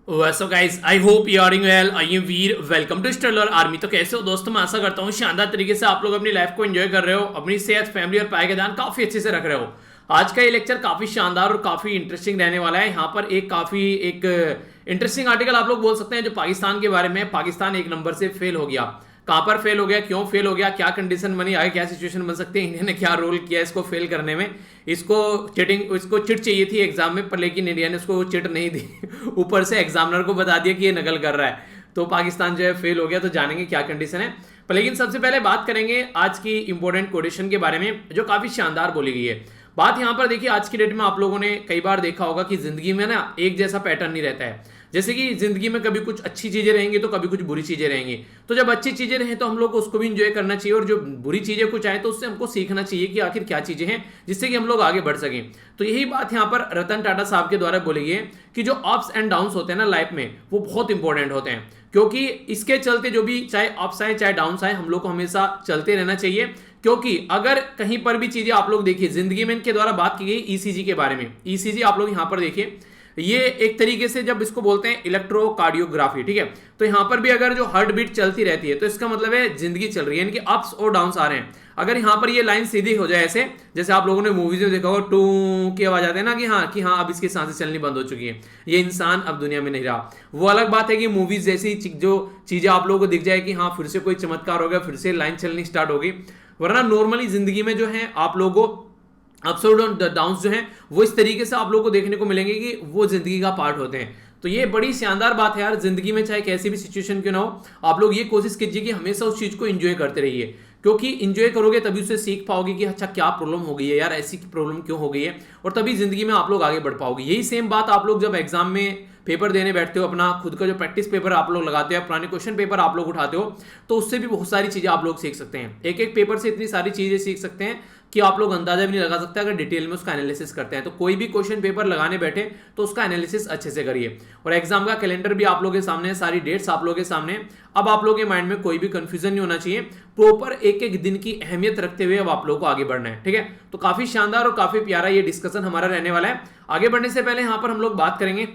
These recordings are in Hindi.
So guys I hope you are doing well. I am Veer, welcome to Stellar Army. तो कैसे हो दोस्तों? मैं आशा करता हूँ शानदार तरीके से आप लोग अपनी लाइफ को एंजॉय कर रहे हो, अपनी सेहत, फैमिली और पढ़ाई का ध्यान काफी अच्छे से रख रहे हो। आज का ये लेक्चर काफी शानदार और काफी इंटरेस्टिंग रहने वाला है। यहाँ पर एक इंटरेस्टिंग आर्टिकल आप लोग बोल सकते हैं जो पाकिस्तान के बारे में। पाकिस्तान एक नंबर से फेल हो गया। कहां पर फेल हो गया, क्यों फेल हो गया, क्या कंडीशन बनी, आगे क्या सिचुएशन बन सकती है, इंडिया ने क्या रोल किया इसको फेल करने में। इसको चिट चाहिए थी एग्जाम में, पर लेकिन इंडिया ने उसको चिट नहीं दी। ऊपर से एग्जामिनर को बता दिया कि ये नकल कर रहा है। तो पाकिस्तान जो है फेल हो गया। तो जानेंगे क्या कंडीशन है। पर लेकिन सबसे पहले बात करेंगे आज की इंपॉर्टेंट क्वेश्चन के बारे में जो काफी शानदार बोली गई है। बात यहां पर देखिए, आज की डेट में आप लोगों ने कई बार देखा होगा कि जिंदगी में ना एक जैसा पैटर्न नहीं रहता है। जैसे कि जिंदगी में कभी कुछ अच्छी चीजें रहेंगी तो कभी कुछ बुरी चीजें रहेंगी। तो जब अच्छी चीजें रहें तो हम लोग को उसको भी इंजॉय करना चाहिए, और जो बुरी चीजें कुछ आए तो उससे हमको सीखना चाहिए कि आखिर क्या चीजें हैं जिससे कि हम लोग आगे बढ़ सकें। तो यही बात यहाँ पर रतन टाटा साहब के द्वारा बोली गई है कि जो अप्स एंड डाउन्स होते हैं ना लाइफ में, वो बहुत इंपॉर्टेंट होते हैं। क्योंकि इसके चलते जो भी चाहे अप्स आए चाहे डाउन्स आए, हम लोग को हमेशा चलते रहना चाहिए। क्योंकि अगर कहीं पर भी चीजें आप लोग देखिए, जिंदगी में इनके द्वारा बात की गई ईसीजी के बारे में। ईसीजी आप लोग यहां पर देखिए, ये एक तरीके से जब इसको बोलते हैं इलेक्ट्रोकार्डियोग्राफी, ठीक है। तो यहां पर भी अगर जो हार्ट बीट चलती रहती है तो इसका मतलब है जिंदगी चल रही है, यानी कि अप्स और डाउन्स आ रहे हैं। अगर यहां पर ये लाइन सीधी हो जाए ऐसे, जैसे आप लोगों ने मूवीज में देखा होगा टू की आवाज आती है ना कि हाँ अब इसकी सांसें चलनी बंद हो चुकी है, ये इंसान अब दुनिया में नहीं रहा। वो अलग बात है कि मूवीज जैसी जो चीजें आप लोगों को दिख जाए कि हाँ फिर से कोई चमत्कार हो गया, फिर से लाइन चलनी स्टार्ट हो गई। वरना नॉर्मली जिंदगी में जो है आप लोगों को अप्स और डाउन्स जो हैं वो इस तरीके से आप लोगों को देखने को मिलेंगे कि वो जिंदगी का पार्ट होते हैं। तो ये बड़ी शानदार बात है यार, जिंदगी में चाहे कैसी भी सिचुएशन क्यों ना हो, आप लोग ये कोशिश कीजिए कि हमेशा उस चीज को एंजॉय करते रहिए। क्योंकि एंजॉय करोगे तभी उससे सीख पाओगे कि अच्छा क्या प्रॉब्लम हो गई है यार, ऐसी प्रॉब्लम क्यों हो गई है, और तभी जिंदगी में आप लोग आगे बढ़ पाओगे। यही सेम बात आप लोग जब एग्जाम में पेपर देने बैठते हो, अपना खुद का जो प्रैक्टिस पेपर आप लोग लगाते हो, पुराने क्वेश्चन पेपर आप लोग उठाते हो, तो उससे भी बहुत सारी चीजें आप लोग सीख सकते हैं। एक एक पेपर से इतनी सारी चीजें सीख सकते हैं कि आप लोग अंदाजा भी नहीं लगा सकते अगर डिटेल में उसका एनालिसिस करते हैं। तो कोई भी क्वेश्चन पेपर लगाने बैठे तो उसका एनालिसिस अच्छे से करिए। और एग्जाम का कैलेंडर भी आप लोगों के सामने है, सारी डेट्स आप लोगों के सामने है। अब आप लोगों के माइंड में कोई भी कंफ्यूजन नहीं होना चाहिए, प्रॉपर एक एक दिन की अहमियत रखते हुए अब आप लोगों को आगे बढ़ना है, ठीक है। तो काफी शानदार और काफी प्यारा ये डिस्कशन हमारा रहने वाला है। आगे बढ़ने से पहले यहां पर हम लोग बात करेंगे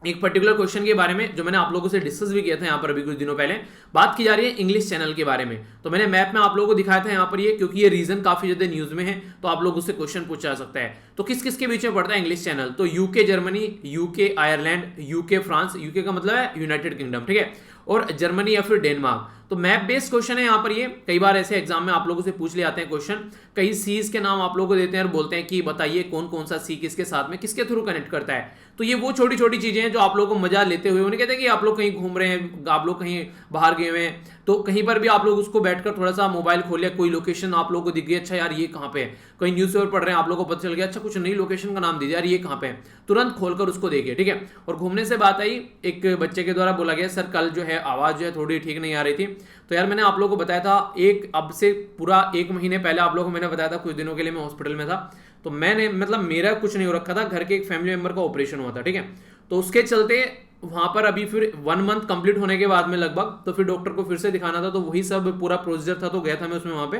एक पर्टिकुलर क्वेश्चन के बारे में जो मैंने आप लोगों से डिस्कस भी किया था यहाँ पर अभी कुछ दिनों पहले। बात की जा रही है इंग्लिश चैनल के बारे में। तो मैंने मैप में आप लोगों को दिखाया था यहाँ पर ये, क्योंकि ये रीजन काफी ज्यादा न्यूज में है, तो आप लोग उससे क्वेश्चन पूछा जा सकता है। तो किस किस के बीच में पड़ता है इंग्लिश चैनल? तो UK Germany, UK Ireland, UK France, UK का मतलब है यूनाइटेड किंगडम, ठीक है, और जर्मनी या फिर डेनमार्क। तो मैप बेस्ड क्वेश्चन है यहाँ पर ये। कई बार ऐसे एग्जाम में आप लोगों से पूछ ले आते हैं क्वेश्चन, कई सीज के नाम आप लोगों को देते हैं और बोलते हैं कि बताइए कौन कौन सा सी किसके साथ में किसके थ्रू कनेक्ट करता है। तो ये वो छोटी छोटी चीजें हैं जो आप लोगों को मजा लेते हुए, उन्हें कहते हैं कि आप लोग कहीं घूम रहे हैं, आप लोग कहीं बाहर गए हुए हैं, तो कहीं पर भी आप लोग उसको बैठकर थोड़ा सा मोबाइल खोलिए, कोई लोकेशन आप लोगों को दिख गई, अच्छा यार ये कहाँ पे है, कहीं न्यूज़ पेपर पढ़ रहे हैं आप लोगों को पता चल गया अच्छा कुछ नई लोकेशन का नाम दीजिए यार ये कहाँ पे है, तुरंत खोलकर उसको देखिए, ठीक है। और घूमने से बात आई, एक बच्चे के द्वारा बोला गया सर कल जो है आवाज़ जो है थोड़ी ठीक नहीं आ रही थी। तो यार मैंने आप लोगों को बताया था, अब से पूरा 1 महीने पहले आप लोगों को मैंने बताया था, कुछ दिनों के लिए मैं हॉस्पिटल में था। तो मैंने मतलब मेरा कुछ नहीं हो रखा था, घर के एक फैमिली मेंबर का ऑपरेशन हुआ था, ठीक है। तो उसके चलते वहां पर अभी फिर 1 मंथ कंप्लीट होने के बाद में लगभग, तो फिर डॉक्टर को फिर से दिखाना था, तो वही सब पूरा प्रोसीजर था, तो गया था मैं उसमें वहां पे।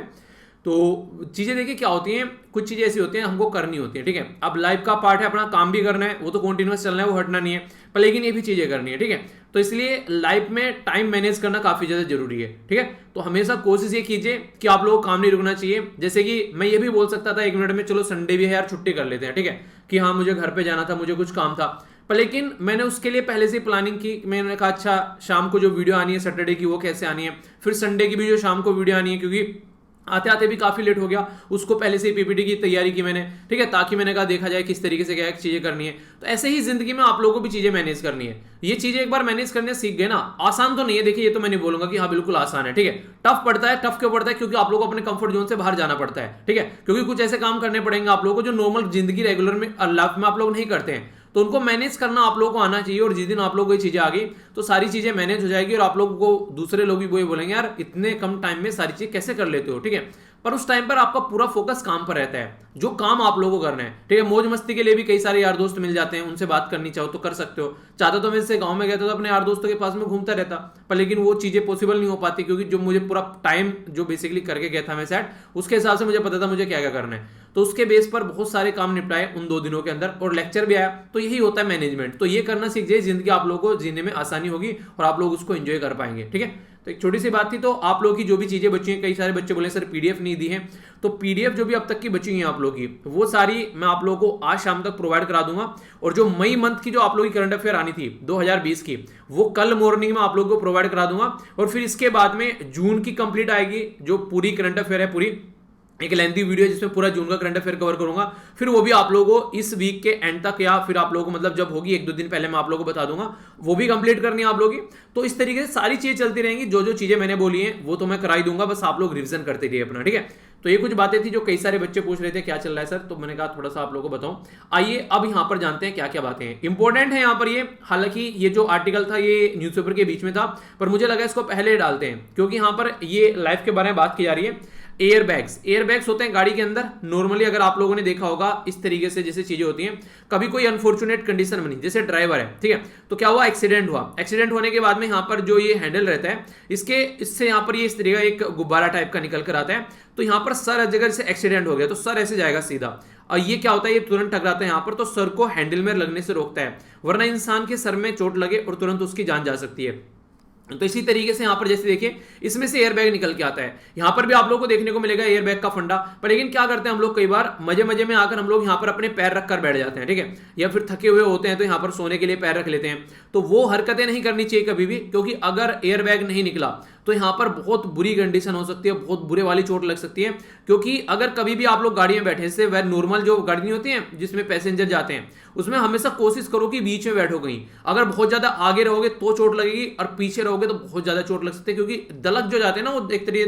तो चीजें देखिए क्या होती हैं, कुछ चीजें ऐसी होती हैं हमको करनी होती है, ठीक है। अब लाइफ का पार्ट है, अपना काम भी करना है, वो तो कंटिन्यूअस चलना है, वो हटना नहीं है, पर लेकिन ये भी चीजें करनी है, ठीक है। तो इसलिए लाइफ में टाइम मैनेज करना काफी ज्यादा जरूरी है, ठीक है। तो हमेशा कोशिश ये कीजिए कि आप लोगों को काम नहीं रुकना चाहिए। जैसे कि मैं ये भी बोल सकता था 1 मिनट में चलो संडे भी है यार छुट्टी कर लेते हैं, ठीक है, कि हाँ मुझे घर पे जाना था, मुझे कुछ काम था, पर लेकिन मैंने उसके लिए पहले से प्लानिंग की। मैंने कहा अच्छा शाम को जो वीडियो आनी है सैटरडे की वो कैसे आनी है, फिर संडे की भी जो शाम को वीडियो आनी है, क्योंकि आते आते भी काफी लेट हो गया, उसको पहले से पीपीटी की तैयारी की मैंने, ठीक है, ताकि मैंने कहा देखा जाए किस तरीके से क्या चीजें करनी है। तो ऐसे ही जिंदगी में आप लोगों को भी चीजें मैनेज करनी है। ये चीजें एक बार मैनेज करने सीख गए ना, आसान तो नहीं है, देखिए ये तो मैं नहीं बोलूंगा कि हाँ बिल्कुल आसान है, ठीक है। टफ पड़ता है। टफ क्यों पड़ता है? क्योंकि आप लोग को अपने कंफर्ट जोन से बाहर जाना पड़ता है, ठीक है, क्योंकि कुछ ऐसे काम करने पड़ेंगे आप लोगों को जो नॉर्मल जिंदगी रेगुलर में लाइफ में आप लोग नहीं करते हैं, तो उनको मैनेज करना आप लोगों को आना चाहिए। और जिस दिन आप लोगों को ये चीजें आ गई तो सारी चीजें मैनेज हो जाएगी, और आप लोगों को दूसरे लोग भी वो बोलेंगे यार इतने कम टाइम में सारी चीजें कैसे कर लेते हो, ठीक है। पर उस टाइम पर आपका पूरा फोकस काम पर रहता है, जो काम आप लोगों को करना है, ठीक है। मौज मस्ती के लिए भी कई सारे यार दोस्त मिल जाते हैं, उनसे बात करनी चाहो तो कर सकते हो। चाहता तो मैं इससे गांव में गया था तो अपने यार दोस्तों के पास में घूमता रहता, पर लेकिन वो चीजें पॉसिबल नहीं हो पाती, क्योंकि जो मुझे पूरा टाइम जो बेसिकली करके गया था मैं सेट, उसके हिसाब से मुझे पता था मुझे क्या क्या करना है। तो उसके बेस पर बहुत सारे काम निपटाए उन 2 दिनों के अंदर, और लेक्चर भी आया। तो यही होता है मैनेजमेंट। तो ये करना सीख जाइए, जिंदगी आप लोगों को जीने में आसानी होगी और आप लोग उसको एंजॉय कर पाएंगे। ठीक है, तो एक छोटी सी बात थी। तो आप लोगों की जो भी चीजें बची हैं, कई सारे बच्चे बोले सर पीडीएफ नहीं दी है, तो पीडीएफ जो भी अब तक की बची हैं आप लोगों की, वो सारी मैं आप लोगों को आज शाम तक प्रोवाइड करा दूंगा। और जो मई मंथ की जो आप लोगों की करंट अफेयर आनी थी 2020 की, वो कल मॉर्निंग में आप लोगों को प्रोवाइड करा दूंगा। और फिर इसके बाद में जून की कंप्लीट आएगी, जो पूरी करंट अफेयर है, पूरी एक लेंथी वीडियो जिसमें पूरा जून का करंट अफेयर कवर करूंगा। फिर वो भी आप लोगों को इस वीक के एंड तक, या फिर आप लोगों को मतलब जब होगी 1-2 दिन पहले मैं आप लोगों को बता दूंगा, वो भी कंप्लीट करनी है आप लोगों की। तो इस तरीके से सारी चीजें चलती रहेंगी। जो जो चीजें मैंने बोली हैं वो तो मैं कराई दूंगा, बस आप लोग रिविजन करते रहिए अपना। ठीक है, तो ये कुछ बातें थी जो कई सारे बच्चे पूछ रहे थे क्या चल रहा है सर, तो मैंने कहा थोड़ा सा आप लोगों को बताऊं। आइए अब यहां पर जानते हैं क्या क्या बातें हैं इंपॉर्टेंट है यहां पर। ये हालांकि ये जो आर्टिकल था ये न्यूज़पेपर के बीच में था, पर मुझे लगा इसको पहले डालते हैं, क्योंकि यहां पर ये लाइफ के बारे में बात की जा रही है। एयरबैग्स होते हैं गाड़ी के अंदर। नॉर्मली अगर आप लोगों ने देखा होगा इस तरीके से जैसे चीजें होती हैं, कभी कोई अनफॉर्चुनेट कंडीशन बनी, जैसे ड्राइवर है, ठीक है, तो क्या हुआ, एक्सीडेंट होने के बाद में यहाँ पर जो ये हैंडल रहता है, इससे यहाँ पर ये इस तरीके का एक गुब्बारा टाइप का निकल कर आता है। तो यहाँ पर सर अगर से एक्सीडेंट हो गया तो सर ऐसे जाएगा सीधा, और ये क्या होता है, ये तुरंत टकराता है यहाँ पर, तो सर को हैंडल में लगने से रोकता है, वरना इंसान के सर में चोट लगे और तुरंत उसकी जान जा सकती है। तो इसी तरीके से यहां पर जैसे देखिए इसमें से एयरबैग निकल के आता है। यहां पर भी आप लोगों को देखने को मिलेगा एयरबैग का फंडा। पर लेकिन क्या करते हैं हम लोग, कई बार मजे मजे में आकर हम लोग यहां पर अपने पैर रखकर बैठ जाते हैं, ठीक है, या फिर थके हुए होते हैं तो यहां पर सोने के लिए पैर रख लेते हैं। तो वो हरकतें नहीं करनी चाहिए कभी भी, क्योंकि अगर एयरबैग नहीं निकला तो यहां पर बहुत बुरी कंडीशन हो सकती है, बहुत बुरे वाली चोट लग सकती है। क्योंकि अगर कभी भी आप लोग गाड़ी में बैठे, जैसे वह नॉर्मल जो गाड़ी नहीं होती है जिसमें पैसेंजर जाते हैं, उसमें हमेशा कोशिश करो कि बीच में बैठो कहीं। अगर बहुत ज्यादा आगे रहोगे तो चोट लगेगी, और पीछे रहोगे तो बहुत ज्यादा चोट लग सकती है, क्योंकि दलक जो जाते हैं ना, वो एक तरीके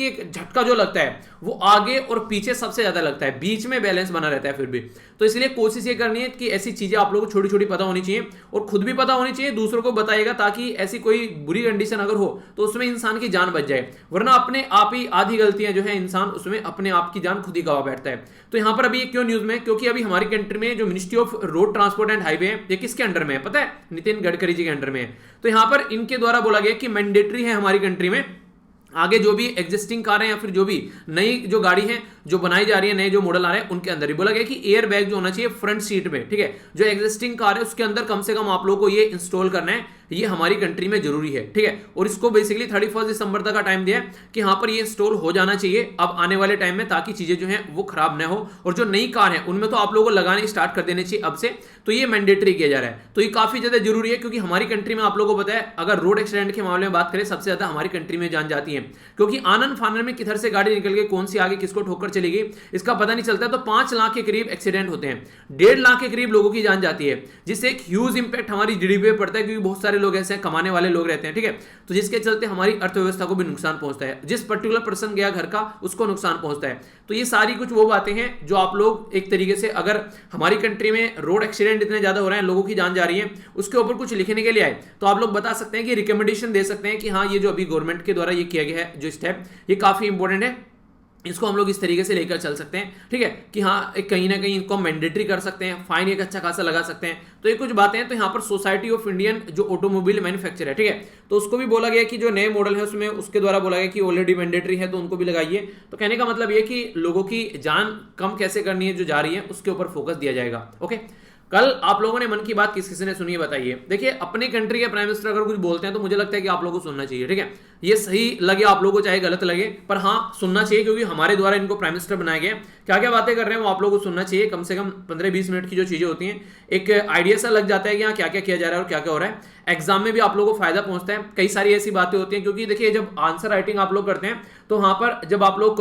एक झटका जो लगता है वो आगे और पीछे सबसे ज्यादा लगता है, बीच में बैलेंस बना रहता है फिर भी। तो इसलिए कोशिश ये करनी है कि ऐसी चीजें आप लोगों को छोटी छोटी पता होनी चाहिए, और खुद भी पता होनी चाहिए, दूसरों को बताइएगा, ताकि ऐसी कोई बुरी कंडीशन अगर हो तो उसमें इंसान की जान बच जाए। वरना अपने आप ही आधी गलतियां जो है इंसान उसमें अपने आप की जान खुद ही गवा बैठता है। तो यहां पर अभी क्यों न्यूज में, क्योंकि अभी हमारी कंट्री में जो ministry of road transport and highway है, ये किसके अंडर में है पता है, नितिन गडकरी जी के अंडर में है। तो यहां पर इनके द्वारा बोला गया कि मैंडेटरी है हमारी कंट्री में, आगे जो भी एग्जिस्टिंग कार है या फिर जो भी नई जो गाड़ी है जो बनाई जा रही है, नए जो मॉडल आ रहे हैं, उनके अंदर ही बोला गया कि एयर बैग जो होना चाहिए फ्रंट सीट में, ठीक है, जो एग्जिस्टिंग कार है उसके अंदर कम से कम आप लोगों को ये इंस्टॉल करना है, ये हमारी कंट्री में जरूरी है, ठीक है। और इसको बेसिकली 31 दिसंबर तक का टाइम दिया है कि यहां पर ये इंस्टॉल हो जाना चाहिए अब आने वाले टाइम में, ताकि चीजें जो है वो खराब ना हो। और जो नई कार है उनमें तो आप लोगों को लगाने स्टार्ट कर देने चाहिए अब से, तो ये मैंडेटरी किया जा रहा है। तो ये काफी ज्यादा जरूरी है, क्योंकि हमारी कंट्री में आप लोगों को पता है, अगर रोड एक्सीडेंट के मामले में बात करें, सबसे ज्यादा हमारी कंट्री में जान जाती है, क्योंकि आनन फानन में किधर से गाड़ी निकल के कौन सी आगे किसको ठोकर चली गई इसका पता नहीं चलता। तो 5 लाख के करीब एक्सीडेंट होते हैं, 1.5 लाख के करीब लोगों की जान जाती है, जिससे एक ह्यूज इंपैक्ट हमारी जीडीपी पे पड़ता है, क्योंकि बहुत सारे लोग ऐसे कमाने वाले लोग रहते हैं, ठीक है, तो जिसके चलते हमारी अर्थव्यवस्था को भी नुकसान पहुंचता है, जिस पर्टिकुलर पर्सन गया घर का उसको नुकसान पहुंचता है। तो ये सारी कुछ वो बातें हैं जो आप लोग एक तरीके से, अगर हमारी कंट्री में रोड एक्सीडेंट इतने ज्यादा हो रहे हैं, लोगों की जान जा रही है, उसके ऊपर कुछ लिखने के लिए आए, तो आप लोग बता सकते हैं कि रिकमेंडेशन दे सकते हैं कि हाँ, ये जो अभी गवर्नमेंट के द्वारा ये किया गया है जो स्टेप, ये काफी इंपॉर्टेंट है, इसको हम लोग इस तरीके से लेकर चल सकते हैं, ठीक है, कि हाँ एक कहीं ना कहीं इनको मैंडेटरी कर सकते हैं, फाइन एक अच्छा खासा लगा सकते हैं। तो ये कुछ बातें हैं। तो यहाँ पर सोसाइटी ऑफ इंडियन जो ऑटोमोबाइल मैन्युफैक्चर है, ठीक है, तो उसको भी बोला गया कि जो नए मॉडल है उसमें उसके द्वारा बोला गया कि ऑलरेडी मैंडेटरी है तो उनको भी लगाइए। तो कहने का मतलब ये कि लोगों की जान कम कैसे करनी है जो जा रही है, उसके ऊपर फोकस दिया जाएगा। ओके, कल आप लोगों ने मन की बात किस ने सुनी है बताइए। देखिए, अपने कंट्री के प्राइम मिनिस्टर अगर कुछ बोलते हैं तो मुझे लगता है कि आप लोगों को सुनना चाहिए, ठीक है, ये सही लगे आप लोगों को चाहे गलत लगे, पर हाँ सुनना चाहिए, क्योंकि हमारे द्वारा इनको प्राइम मिनिस्टर बनाया गया। क्या क्या बातें कर रहे हैं वो आप लोगों को सुनना चाहिए, कम से कम 15-20 मिनट की जो चीजें होती हैं, एक आइडिया सा लग जाता है कि हाँ क्या क्या किया जा रहा है और क्या क्या हो रहा है। एग्जाम में भी आप लोगों को फायदा पहुंचता है, कई सारी ऐसी बातें होती हैं, क्योंकि देखिए जब आंसर राइटिंग आप लोग करते हैं तो वहां पर जब आप लोग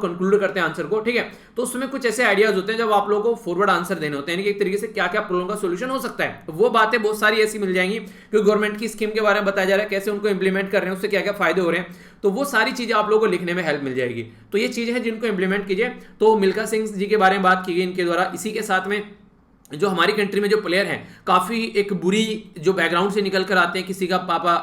कंक्लूड करते हैं आंसर को, ठीक है, तो उसमें कुछ ऐसे आइडियाज होते हैं जब आप लोगों को फॉरवर्ड आंसर देने होते हैं, यानी कि एक तरीके से क्या क्या प्रॉब्लम का सोल्यूशन हो सकता है, वो बातें बहुत सारी ऐसी मिल जाएंगी, क्योंकि गवर्नमेंट की स्कीम के बारे में बताया जा रहा है, कैसे उनको इंप्लीमेंट कर रहे हैं, उससे क्या क्या फायदे हो रहे हैं, तो वो सारी चीजें आप लोगों को लिखने में हेल्प मिल जाएगी। तो ये चीजें हैं जिनको इंप्लीमेंट कीजिए। तो मिल्खा सिंह जी के बारे में बात की गई इनके द्वारा। इसी के साथ में जो हमारी कंट्री में जो प्लेयर हैं काफ़ी एक बुरी जो बैकग्राउंड से निकल कर आते हैं, किसी का पापा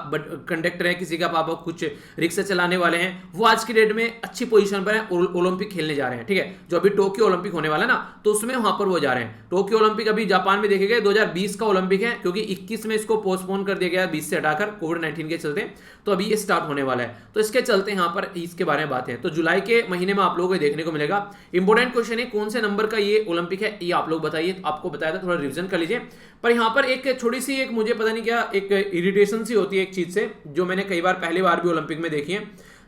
कंडक्टर है, किसी का पापा कुछ रिक्शा चलाने वाले हैं, वो आज की डेट में अच्छी पोजीशन पर हैं, ओलंपिक खेलने जा रहे हैं। ठीक है, जो अभी टोक्यो ओलंपिक होने वाला है ना, तो उसमें वहां पर वो जा रहे हैं। टोक्यो ओलंपिक अभी जापान में देखे गए 2020 का ओलंपिक है, क्योंकि 21 में इसको पोस्टपोन कर दिया गया 20 से हटाकर कोविड-19 के चलते, तो अभी ये स्टार्ट होने वाला है। तो इसके चलते यहाँ पर इसके बारे में बात है, तो जुलाई के महीने में आप लोगों को देखने को मिलेगा। इंपॉर्टेंट क्वेश्चन है कौन से नंबर का ये ओलंपिक है, ये आप लोग बताइए। आपको बताया था, थोड़ा रिविजन कर लीजिए। पर यहाँ पर एक छोटी सी एक मुझे पता नहीं क्या एक इरिटेशन सी होती है एक चीज से, जो मैंने कई बार पहली बार भी ओलंपिक में देखी है।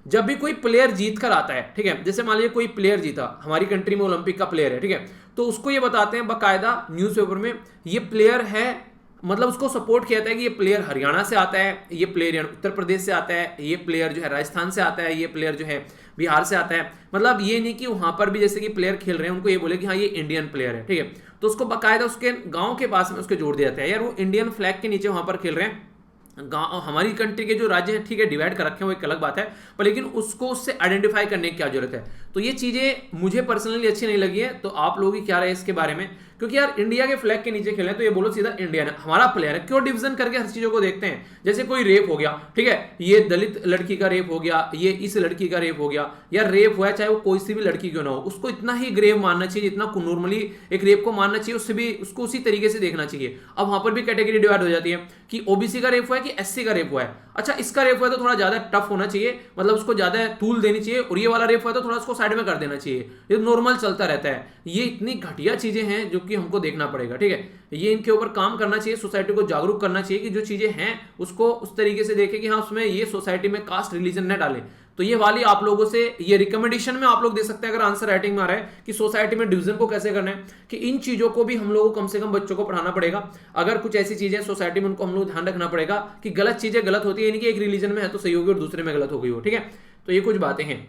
जब भी कोई प्लेयर जीत कर आता है, ठीक है, जैसे मान लीजिए कोई प्लेयर जीता हमारी कंट्री में, ओलंपिक का प्लेयर है, ठीक है, तो उसको ये बताते हैं बाकायदा न्यूज़पेपर में, ये प्लेयर है, मतलब उसको सपोर्ट किया जाता है कि ये प्लेयर हरियाणा से आता है, ये प्लेयर उत्तर प्रदेश से आता है, ये प्लेयर जो है राजस्थान से आता है, ये प्लेयर जो है बिहार से आता है। मतलब ये नहीं कि वहां पर भी जैसे कि प्लेयर खेल रहे हैं उनको ये बोले कि हाँ ये इंडियन प्लेयर है, ठीक है, तो उसको बाकायदा उसके गांव के पास में उसके जोड़ दिया जाता है, यार वो इंडियन फ्लैग के नीचे वहां पर खेल रहे हैं। गांव हमारी कंट्री के जो राज्य हैं, ठीक है, डिवाइड कर रखे हैं, वो एक अलग बात है, पर लेकिन उसको उससे आइडेंटिफाई करने की क्या जरूरत है। तो ये चीजें मुझे पर्सनली अच्छी नहीं लगी है। तो आप लोगों की क्या राय है इसके बारे में, क्योंकि यार इंडिया के फ्लैग के नीचे खेले तो ये बोलो सीधा इंडियन है, हमारा प्लेयर है, क्यों डिवीजन करके हर चीजों को देखते हैं। जैसे कोई रेप हो गया, ठीक है, ये दलित लड़की का रेप हो गया, ये इस लड़की का रेप हो गया, या रेप हुआ है चाहे वो कोई सी भी लड़की क्यों ना हो, उसको इतना ही ग्रेव मानना चाहिए जितना नॉर्मली एक रेप को मानना चाहिए, उससे भी उसको उसी तरीके से देखना चाहिए। अब वहां पर भी कैटेगरी डिवाइड हो जाती है कि ओबीसी का रेप हुआ है कि एससी का रेप हुआ है। अच्छा, इसका रेप हुआ है तो थोड़ा ज्यादा टफ होना चाहिए, मतलब उसको ज्यादा तूल देनी चाहिए, और ये वाला रेप हुआ है तो थोड़ा उसको साइड में कर देना चाहिए। ये नॉर्मल चलता रहता है। ये इतनी घटिया चीजें हैं जो कि हमको देखना पड़ेगा, ठीक है, ये इनके ऊपर काम करना चाहिए, सोसाइटी को जागरूक करना चाहिए कि जो चीजें हैं उसको उस तरीके से देखें कि हाँ उसमें ये सोसाइटी में कास्ट रिलीजन न डालें। तो ये वाली आप लोगों से ये रिकमेंडेशन में आप लोग दे सकते हैं, अगर आंसर राइटिंग में आ रहा है कि सोसाइटी में डिवीजन को कैसे करना है, कि इन चीजों को भी हम लोगों को कम से कम बच्चों को पढ़ाना पड़ेगा। अगर कुछ ऐसी चीजें सोसाइटी में उनको हम लोग ध्यान रखना पड़ेगा कि गलत चीजें गलत होती है, यानी कि एक रिलीजन में है तो सही होगी और दूसरे में गलत हो गई हो, ठीक है। तो ये कुछ बातें हैं।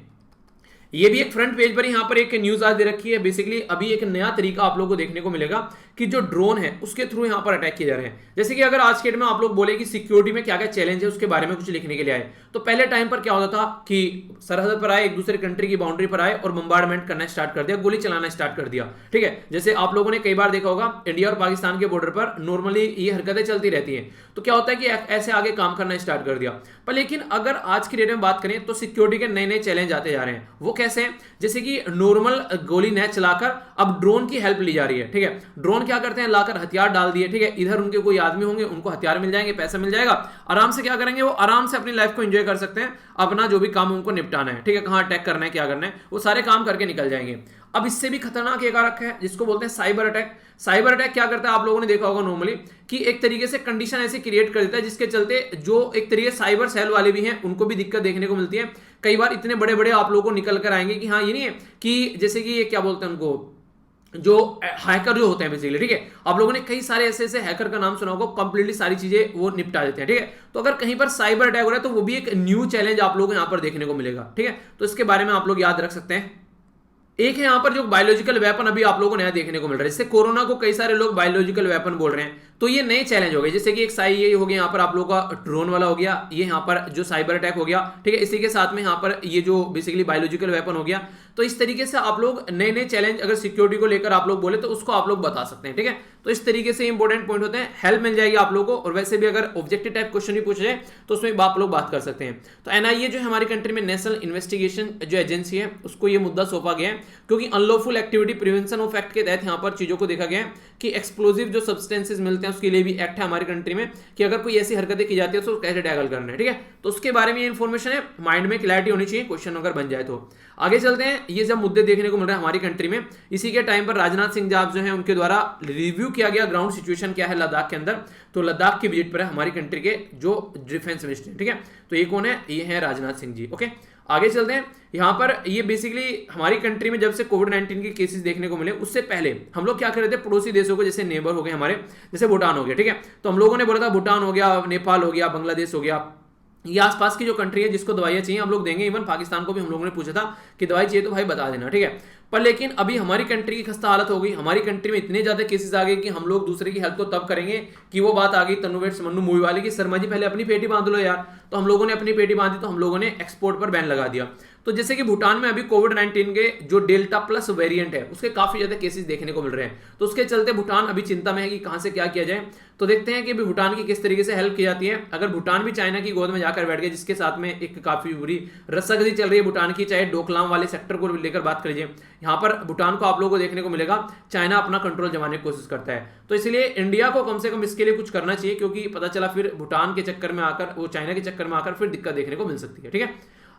ये भी एक फ्रंट पेज पर यहाँ पर एक न्यूज आज दे रखी है। बेसिकली अभी एक नया तरीका आप लोगों को देखने को मिलेगा कि जो ड्रोन है उसके थ्रू यहाँ पर अटैक किए जा रहे हैं। जैसे कि अगर आज के डेट में आप लोग बोले कि सिक्योरिटी में क्या क्या चैलेंज है उसके बारे में कुछ लिखने के लिए आए, तो पहले टाइम पर क्या होता था कि सरहद पर आए, एक दूसरे कंट्री की बाउंड्री पर आए और बम्बार्डमेंट करना स्टार्ट कर दिया, गोली चलाना स्टार्ट कर दिया, ठीक है। जैसे आप लोगों ने कई बार देखा होगा इंडिया और पाकिस्तान के बॉर्डर पर नॉर्मली ये हरकतें चलती रहती हैं, तो क्या होता है कि ऐसे आगे काम करना स्टार्ट कर दिया। पर लेकिन अगर आज की डेट में बात करें तो सिक्योरिटी के नए नए चैलेंज आते जा रहे हैं। वो कैसे हैं, जैसे कि नॉर्मल गोली न चलाकर अब ड्रोन की हेल्प ली जा रही है, ठीक है। ड्रोन क्या करते हैं, लाकर हथियार डाल दिए, ठीक है, इधर उनके कोई आदमी होंगे, उनको हथियार मिल जाएंगे, पैसा मिल जाएगा, आराम से क्या करेंगे, वो आराम से अपनी लाइफ को एंजॉय कर सकते हैं, अपना जो भी काम उनको निपटाना है, ठीक है, कहां अटैक करना है, क्या करना है, वो सारे काम करके निकल जाएंगे। अब इससे भी खतरनाक एक आ रखा है जिसको बोलते हैं साइबर अटैक। साइबर अटैक क्या करता है, आप लोगों ने देखा होगा नॉर्मली कि एक तरीके से कंडीशन ऐसे क्रिएट कर देता है जिसके चलते जो एक तरीके साइबर सेल वाले भी हैं उनको भी दिक्कत देखने को मिलती है। कई बार इतने बड़े बड़े आप लोगों को निकल कर आएंगे कि हाँ ये नहीं है कि जैसे कि ये क्या बोलते हैं उनको, जो हैकर जो होते हैं बेसिकली, ठीक है, आप लोगों ने कई सारे ऐसे ऐसे हैकर का नाम सुना होगा, कंप्लीटली सारी चीजें वो निपटा देते हैं, ठीक है। तो अगर कहीं पर साइबर अटैक हो रहा है तो वो भी एक न्यू चैलेंज आप लोगों को यहाँ पर देखने को मिलेगा, ठीक है। तो इसके बारे में आप लोग याद रख सकते हैं। एक है यहाँ पर जो बायोलॉजिकल वेपन अभी आप लोगों को नया देखने को मिल रहा है, जैसे कोरोना को कई सारे लोग बायोलॉजिकल वेपन बोल रहे हैं, तो ये नए चैलेंज हो गए। जैसे कि एक साई ये हो गया यहाँ पर आप लोगों का ड्रोन वाला हो गया, ये यहाँ पर जो साइबर अटैक हो गया, ठीक है, इसी के साथ में यहाँ पर ये जो बेसिकली बायोलॉजिकल वेपन हो गया। तो इस तरीके से आप लोग नए नए चैलेंज अगर सिक्योरिटी को लेकर आप लोग बोले तो उसको आप लोग बता सकते हैं, ठीक है। तो इस तरीके से इंपॉर्टेंट पॉइंट होते हैं, हेल्प मिल जाएगी आप लोगों को। और वैसे भी अगर ऑब्जेक्टिव टाइप क्वेश्चन भी पूछ जाए तो उसमें आप लोग बात कर सकते हैं। तो एनआईए जो है हमारी कंट्री में नेशनल इन्वेस्टिगेशन जो एजेंसी है उसको ये मुद्दा सौंपा गया है, क्योंकि unlawful activity prevention of act के तहत यहाँ पर चीजों को देखा गया है कि एक्सप्लोजिव जो सब्सटेंसेस मिलते हैं उसके लिए भी एक्ट है हमारी कंट्री में कि अगर कोई ऐसी हरकतें की जाती है तो कैसे टैकल करना है, ठीक है। तो उसके बारे में ये इन्फॉर्मेशन है, माइंड में क्लैरिटी होनी चाहिए क्वेश्चन अगर बन जाए तो। आगे चलते हैं, ये जब मुद्दे देखने को मिल रहे हैं हमारी कंट्री में, इसी के टाइम पर राजनाथ सिंह साहब जो है उनके द्वारा रिव्यू किया गया ग्राउंड सिचुएशन क्या है लद्दाख के अंदर। तो लद्दाख की विजिट पर है हमारी कंट्री के जो डिफेंस मिनिस्टर, ठीक है। तो ये कौन है, ये है राजनाथ सिंह जी, ओके। आगे चलते हैं, यहाँ पर ये बेसिकली हमारी कंट्री में जब से कोविड-19 के केसेस देखने को मिले उससे पहले हम लोग क्या कर रहे थे, पड़ोसी देशों को, जैसे नेबर हो गए हमारे, जैसे भूटान हो गया, ठीक है, तो हम लोगों ने बोला था भूटान हो गया, नेपाल हो गया, बांग्लादेश हो गया, ये आसपास की जो कंट्री है जिसको दवाइयां चाहिए हम लोग देंगे। इवन पाकिस्तान को भी हम लोगों ने पूछा था कि दवाई चाहिए तो भाई बता देना, ठीक है। पर लेकिन अभी हमारी कंट्री की खस्ता हालत हो गई, हमारी कंट्री में इतने ज्यादा केसेस आ गए कि हम लोग दूसरे की हेल्प तो तब करेंगे कि वो बात आ गई तन्नू वेड्स मन्नू मूवी वाली की शर्मा जी पहले अपनी पेटी बांध लो यार। तो हम लोगों ने अपनी पेटी बांधी तो हम लोगों ने एक्सपोर्ट पर बैन लगा दिया। तो जैसे कि भूटान में अभी कोविड-19 के जो डेल्टा प्लस वेरिएंट है उसके काफी ज्यादा केसेस देखने को मिल रहे हैं, तो उसके चलते भूटान अभी चिंता में है कि कहां से क्या किया जाए। तो देखते हैं कि अभी भूटान की किस तरीके से हेल्प की जाती है। अगर भूटान भी चाइना की गोद में जाकर बैठ गए, जिसके साथ में एक काफी बुरी रस्साकसी चल रही है भूटान की, चाहे डोकलाम वाले सेक्टर को लेकर बात कर लीजिए, यहाँ पर भूटान को आप लोगों को देखने को मिलेगा चाइना अपना कंट्रोल जमाने की कोशिश करता है। तो इसलिए इंडिया को कम से कम इसके लिए कुछ करना चाहिए, क्योंकि पता चला फिर भूटान के चक्कर में आकर, वो चाइना के चक्कर में आकर फिर दिक्कत देखने को मिल सकती है। ठीक है,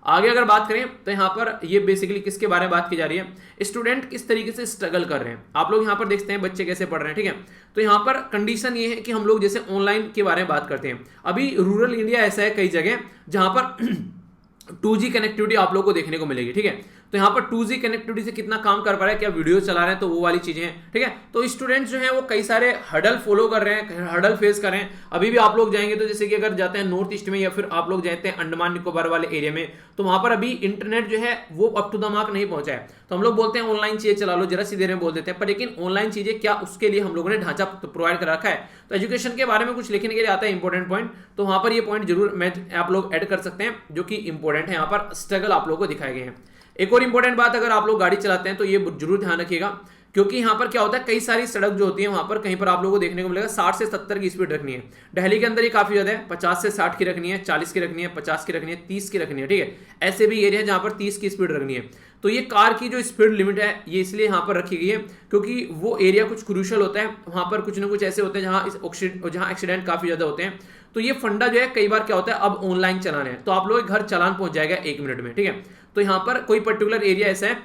आगे अगर बात करें तो यहाँ पर ये बेसिकली किसके बारे में बात की जा रही है, स्टूडेंट किस तरीके से स्ट्रगल कर रहे हैं। आप लोग यहाँ पर देखते हैं बच्चे कैसे पढ़ रहे हैं। ठीक है, तो यहाँ पर कंडीशन ये है कि हम लोग जैसे ऑनलाइन के बारे में बात करते हैं, अभी रूरल इंडिया ऐसा है कई जगह जहां पर 2G कनेक्टिविटी आप लोगों को देखने को मिलेगी। ठीक है, तो यहाँ पर 2G कनेक्टिविटी से कितना काम कर पा रहा है, क्या वीडियो चला रहे हैं, तो वो वाली चीजें हैं। ठीक है, तो स्टूडेंट्स जो हैं वो कई सारे हर्डल फॉलो कर रहे हैं, हर्डल फेस कर रहे हैं। अभी भी आप लोग जाएंगे तो जैसे कि अगर जाते हैं नॉर्थ ईस्ट में या फिर आप लोग जाते हैं अंडमान निकोबार वाले एरिया में, तो वहां पर अभी इंटरनेट जो है वो अप टू द मार्क नहीं पहुंचा है। तो हम लोग बोलते हैं ऑनलाइन चीजें चला लो, जरा सी देर में बोल देते हैं, पर लेकिन ऑनलाइन चीजें क्या, उसके लिए हम लोगों ने ढांचा प्रोवाइड कर रखा है। तो एजुकेशन के बारे में कुछ लिखने के लिए आता है इंपॉर्टेंट पॉइंट, तो वहां पर ये पॉइंट जरूर मैं आप लोग ऐड कर सकते हैं जो कि इंपॉर्टेंट है। यहाँ पर स्ट्रगल आप लोगों को दिखाए गए हैं। एक और इंपॉर्टेंट बात, अगर आप लोग गाड़ी चलाते हैं तो ये जरूर ध्यान रखिएगा, क्योंकि यहाँ पर क्या होता है, कई सारी सड़क जो होती है वहां पर कहीं पर आप लोगों को देखने को मिलेगा 60 से 70 की स्पीड रखनी है। दिल्ली के अंदर ये काफी ज्यादा है, 50 से 60 की रखनी है, 40 की रखनी है, 50 की रखनी है, 30 की रखनी है। ठीक है, ऐसे भी एरिया है जहां पर 30 की स्पीड रखनी है। तो ये कार की जो स्पीड लिमिट है ये इसलिए यहाँ पर रखी गई है क्योंकि वो एरिया कुछ क्रूशल होता है, वहां पर कुछ ना कुछ ऐसे होते हैं जहां एक्सीडेंट काफी ज्यादा होते हैं। तो ये फंडा जो है कई बार क्या होता है, अब ऑनलाइन चलान है तो आप लोग घर चालान पहुंच जाएगा 1 मिनट में। ठीक है, तो यहाँ पर कोई पर्टिकुलर एरिया ऐसा है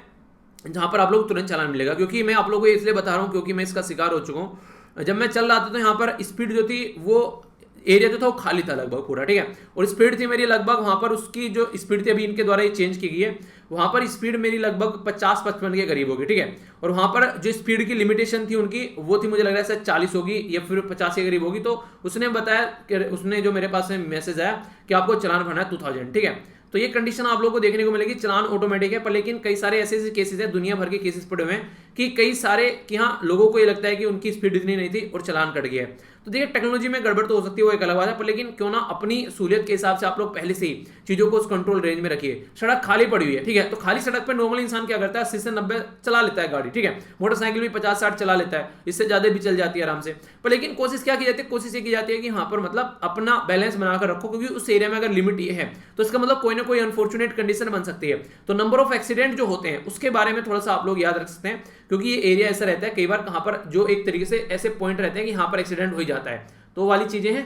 जहां पर आप लोग तुरंत चालान मिलेगा, क्योंकि मैं आप लोगों को इसलिए बता रहा हूं क्योंकि मैं इसका शिकार हो चुका हूं। जब मैं चल रहा था तो यहाँ पर स्पीड जो थी, वो एरिया जो था वो खाली था लगभग पूरा। ठीक है, और स्पीड थी मेरी लगभग, वहां पर उसकी जो स्पीड थी अभी इनके द्वारा ये चेंज की गई है, वहां पर स्पीड मेरी लगभग 50-55 के करीब होगी। ठीक है, और वहां पर जो स्पीड की लिमिटेशन थी उनकी, वो थी मुझे लग रहा है शायद 40 होगी या फिर 50 के करीब होगी। तो उसने बताया कि उसने जो मेरे पास मैसेज आया कि आपको चालान भरना है 2000। ठीक है, तो ये कंडीशन आप लोगों को देखने को मिलेगी, चालान ऑटोमेटिक है। पर लेकिन कई सारे ऐसे केसेस हैं, दुनिया भर के केसेस पड़े हुए हैं कि कई सारे कि हाँ लोगों को ये लगता है कि उनकी स्पीड इतनी नहीं थी और चालान कट गया है। तो देखिए टेक्नोलॉजी में गड़बड़ तो हो सकती है, वो एक अलग बात है, पर लेकिन क्यों ना अपनी सहूलियत के हिसाब से आप लोग पहले से ही चीजों को उस कंट्रोल रेंज में रखिए। सड़क खाली पड़ी हुई है, ठीक है, तो खाली सड़क पर नॉर्मल इंसान क्या करता है, 80 से 90 चला लेता है गाड़ी। ठीक है, मोटरसाइकिल भी 50-60 चला लेता है, इससे ज्यादा भी चल जाती है आराम से। पर लेकिन कोशिश क्या की जाती है, कोशिश ये की जाती है कि यहाँ पर मतलब अपना बैलेंस बनाकर रखो, क्योंकि उस एरिया में अगर लिमिट ये है तो इसका मतलब कोई ना कोई अनफॉर्चुनेट कंडीशन बन सकती है। तो नंबर ऑफ एक्सीडेंट जो होते हैं उसके बारे में थोड़ा सा आप लोग याद रख सकते हैं, क्योंकि ये एरिया ऐसा रहता है कई बार कहां पर जो एक तरीके से ऐसे पॉइंट रहते हैं कि यहां पर एक्सीडेंट हो ही जाता है। तो वाली चीजें हैं,